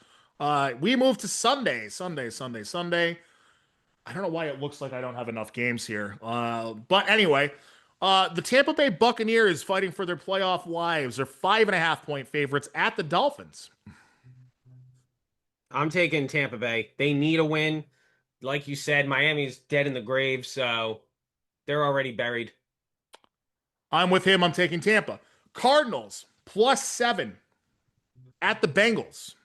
We move to Sunday. I don't know why it looks like I don't have enough games here. But anyway, the Tampa Bay Buccaneers fighting for their playoff lives are 5.5-point favorites at the Dolphins. I'm taking Tampa Bay. They need a win. Like you said, Miami's dead in the grave, so they're already buried. I'm with him. I'm taking Tampa. Cardinals +7 at the Bengals.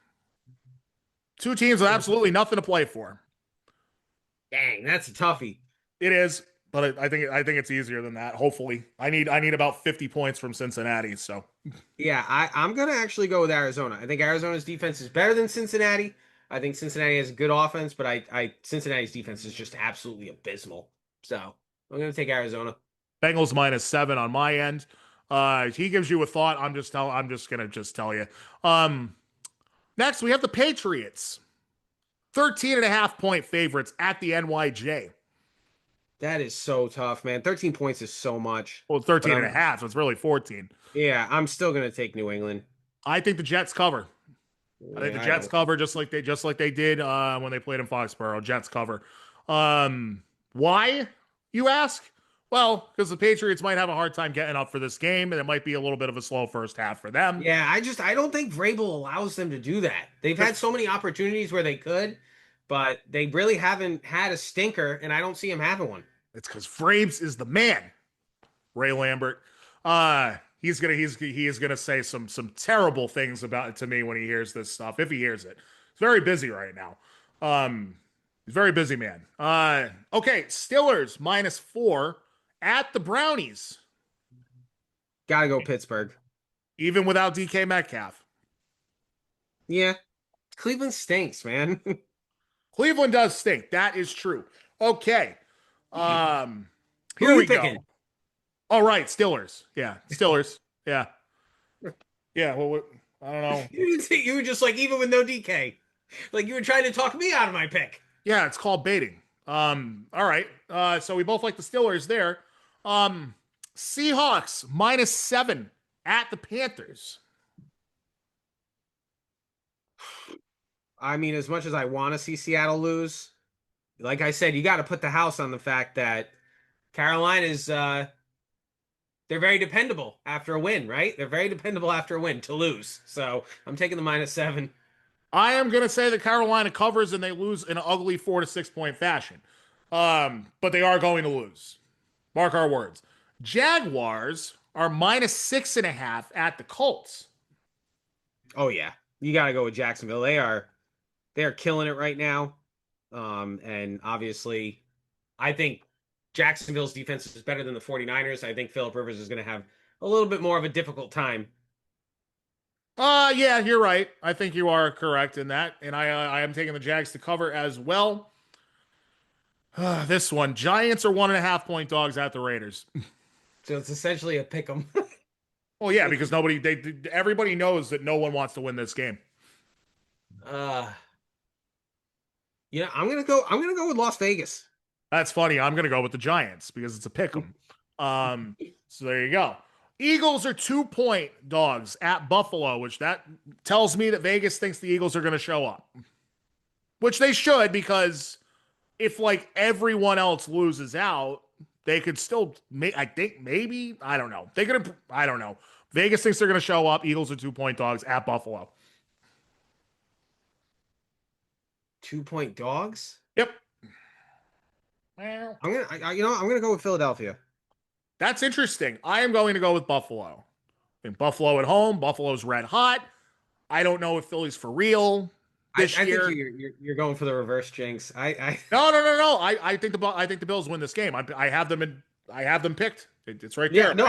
Two teams with absolutely nothing to play for. Dang, that's a toughie. It is, but I think it's easier than that. Hopefully, I need about 50 points from Cincinnati. So yeah, I'm gonna actually go with Arizona. I think Arizona's defense is better than Cincinnati. I think Cincinnati has a good offense, but Cincinnati's defense is just absolutely abysmal. So I'm gonna take Arizona. Bengals -7 on my end. He gives you a thought. I'm just gonna tell you. Next we have the Patriots, 13.5-point favorites at the NYJ. That is so tough, man. 13 points is so much. Well, 13.5, so it's really 14. Yeah, I'm still gonna take New England. I think the Jets cover. I think the Jets cover just like they did when they played in Foxborough. Jets cover. Why, you ask? Well, because the Patriots might have a hard time getting up for this game, and it might be a little bit of a slow first half for them. Yeah, I don't think Vrabel allows them to do that. They've had so many opportunities where they could, but they really haven't had a stinker, and I don't see him having one. It's because Vrabes is the man. Ray Lambert. He is gonna say some terrible things about it to me when he hears this stuff. If he hears it, he's very busy right now. He's a very busy man. Okay, Steelers -4 at the Brownies. Gotta go Pittsburgh. Even without DK Metcalf. Yeah. Cleveland stinks, man. Cleveland does stink. That is true. Okay. Here we go. All right, Steelers. Yeah, Steelers. Yeah. Yeah, well, I don't know. You were just like, even with no DK. Like you were trying to talk me out of my pick. Yeah, it's called baiting. All right. So we both like the Steelers there. Seahawks -7 at the Panthers. I mean, as much as I want to see Seattle lose, like I said, you got to put the house on the fact that Carolina's they're very dependable after a win, right? They're very dependable after a win to lose. So I'm taking the -7. I am going to say that Carolina covers and they lose in an ugly 4 to 6 point fashion. But they are going to lose. Mark our words. Jaguars are -6.5 at the Colts. Oh yeah, you got to go with Jacksonville. They are killing it right now. And obviously, I think Jacksonville's defense is better than the 49ers. I think Phillip Rivers is going to have a little bit more of a difficult time. Yeah, you're right. I think you are correct in that. And I am taking the Jags to cover as well. This one, Giants are 1.5-point dogs at the Raiders. So it's essentially a pick 'em. Well, yeah, because everybody knows that no one wants to win this game. Yeah, I'm gonna go with Las Vegas. That's funny. I'm gonna go with the Giants because it's a pick 'em. So there you go. Eagles are 2-point dogs at Buffalo, which that tells me that Vegas thinks the Eagles are going to show up, which they should, because if like everyone else loses out, they could still I think maybe, I don't know. I don't know. Vegas thinks they're going to show up. Eagles are 2-point dogs at Buffalo. 2-point dogs? Yep. Well, I'm gonna go with Philadelphia. That's interesting. I am going to go with Buffalo. I mean, Buffalo at home. Buffalo's red hot. I don't know if Philly's for real this year. I think you're going for the reverse jinx. No. I think the Bills win this game. I have them picked. It's right there. Yeah, no,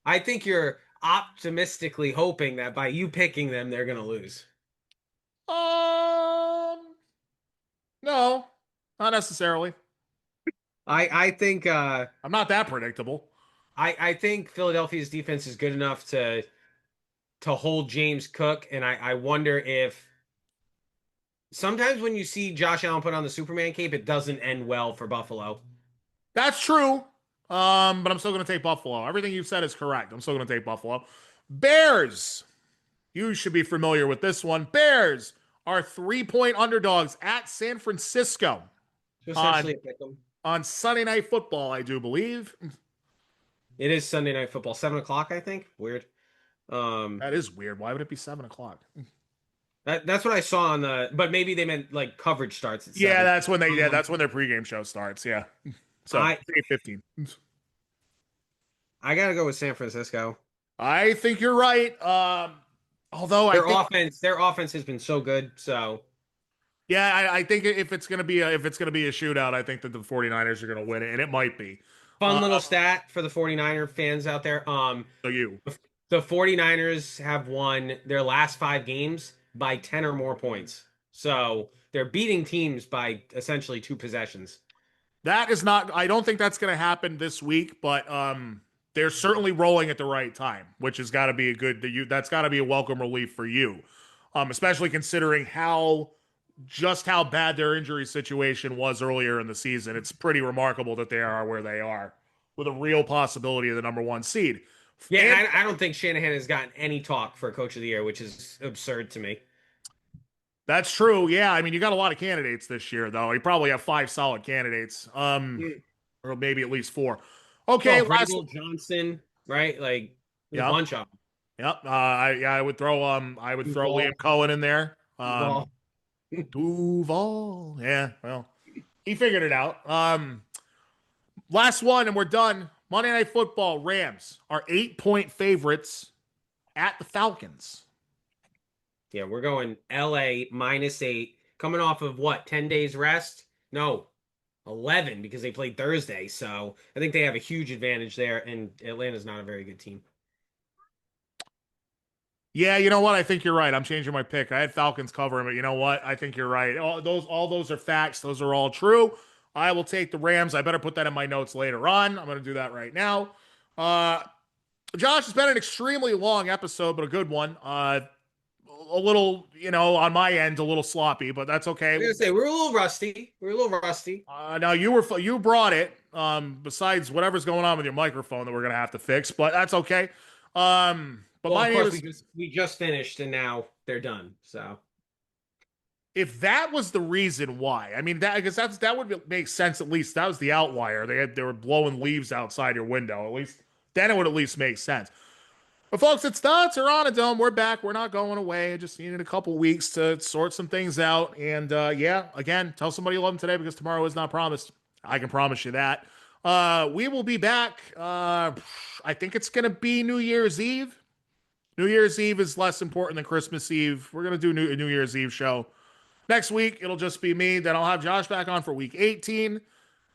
I think you're optimistically hoping that by you picking them, they're gonna lose. No, not necessarily. I think I'm not that predictable. I think Philadelphia's defense is good enough to hold James Cook, and I wonder if sometimes when you see Josh Allen put on the Superman cape, it doesn't end well for Buffalo. That's true. But I'm still going to take Buffalo. Everything you've said is correct. I'm still going to take Buffalo. Bears. You should be familiar with this one. Bears are 3-point underdogs at San Francisco. Essentially a pick 'em. On Sunday Night Football, I do believe. It is Sunday Night Football, 7:00, I think. Weird. That is weird. Why would it be 7:00? That's what I saw on the. But maybe they meant like coverage starts at 7. Yeah, that's when that's when their pregame show starts. Yeah, so 8:15. I gotta go with San Francisco. I think you're right. Although their offense has been so good. So yeah, I think if it's gonna be a shootout, I think that the 49ers are gonna win it, and it might be. Fun little stat for the 49er fans out there. The 49ers have won their last 5 games by 10 or more points. So they're beating teams by essentially 2 possessions. That is not, I don't think that's going to happen this week, but they're certainly rolling at the right time, which has got to be that's got to be a welcome relief for you. Especially considering how bad their injury situation was earlier in the season. It's pretty remarkable that they are where they are, with a real possibility of the number 1 seed. Yeah, I don't think Shanahan has gotten any talk for Coach of the Year, which is absurd to me. That's true. Yeah, I mean, you got a lot of candidates this year, though. You probably have 5 solid candidates, or maybe at least 4. Okay, Randall Johnson, right? Like a bunch of them. Yep. I would throw Liam Cohen in there. Duval. Yeah. Well, he figured it out. Last one, and we're done. Monday Night Football. Rams are 8-point favorites at the Falcons. Yeah, we're going LA -8, coming off of what, 10 days rest? No, 11, because they played Thursday. So I think they have a huge advantage there, and Atlanta's not a very good team. Yeah, you know what? I think you're right. I'm changing my pick. I had Falcons covering, but you know what? I think you're right. All those are facts. Those are all true. I will take the Rams. I better put that in my notes later on. I'm going to do that right now. Josh, it's been an extremely long episode, but a good one. A little, on my end, a little sloppy, but that's okay. I was going to say, we're a little rusty. Now, you brought it, besides whatever's going on with your microphone that we're going to have to fix, but that's okay. But my name is... we just finished, and now they're done, so... If that was the reason why, I mean, that would make sense. At least that was the outlier. They were blowing leaves outside your window. At least then it would at least make sense. But folks, it's the Terranadome. We're back. We're not going away. I just needed a couple weeks to sort some things out. And again, tell somebody you love them today, because tomorrow is not promised. I can promise you that. We will be back. I think it's going to be New Year's Eve. New Year's Eve is less important than Christmas Eve. We're going to do a New Year's Eve show. Next week, it'll just be me. Then I'll have Josh back on for week 18.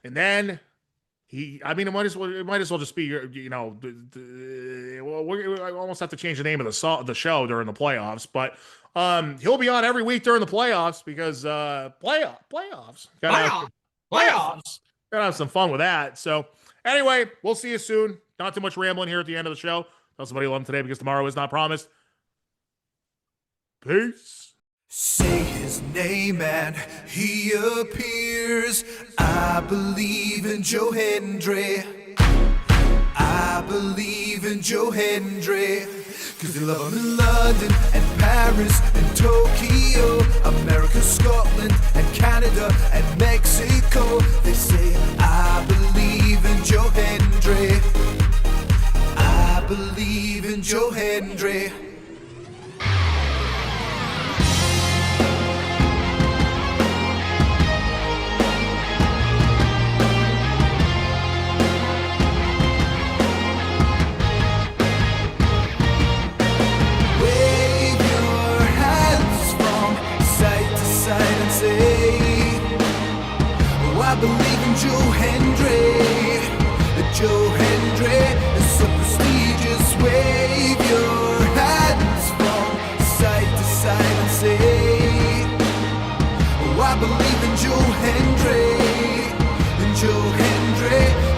And then it might as well just be, we almost have to change the name of the show during the playoffs. But he'll be on every week during the playoffs, because playoffs. Gotta have some fun with that. So anyway, we'll see you soon. Not too much rambling here at the end of the show. Tell somebody you love them today, because tomorrow is not promised. Peace. Say his name and he appears. I believe in Joe Hendry. I believe in Joe Hendry. Cause they love him in London and Paris and Tokyo, America, Scotland and Canada and Mexico. They say I believe in Joe Hendry. I believe in Joe Hendry. I believe in Joe Hendry. Joe Hendry is so prestigious. Wave your hands from side to side and say, oh, I believe in Joe Hendry. In Joe Hendry.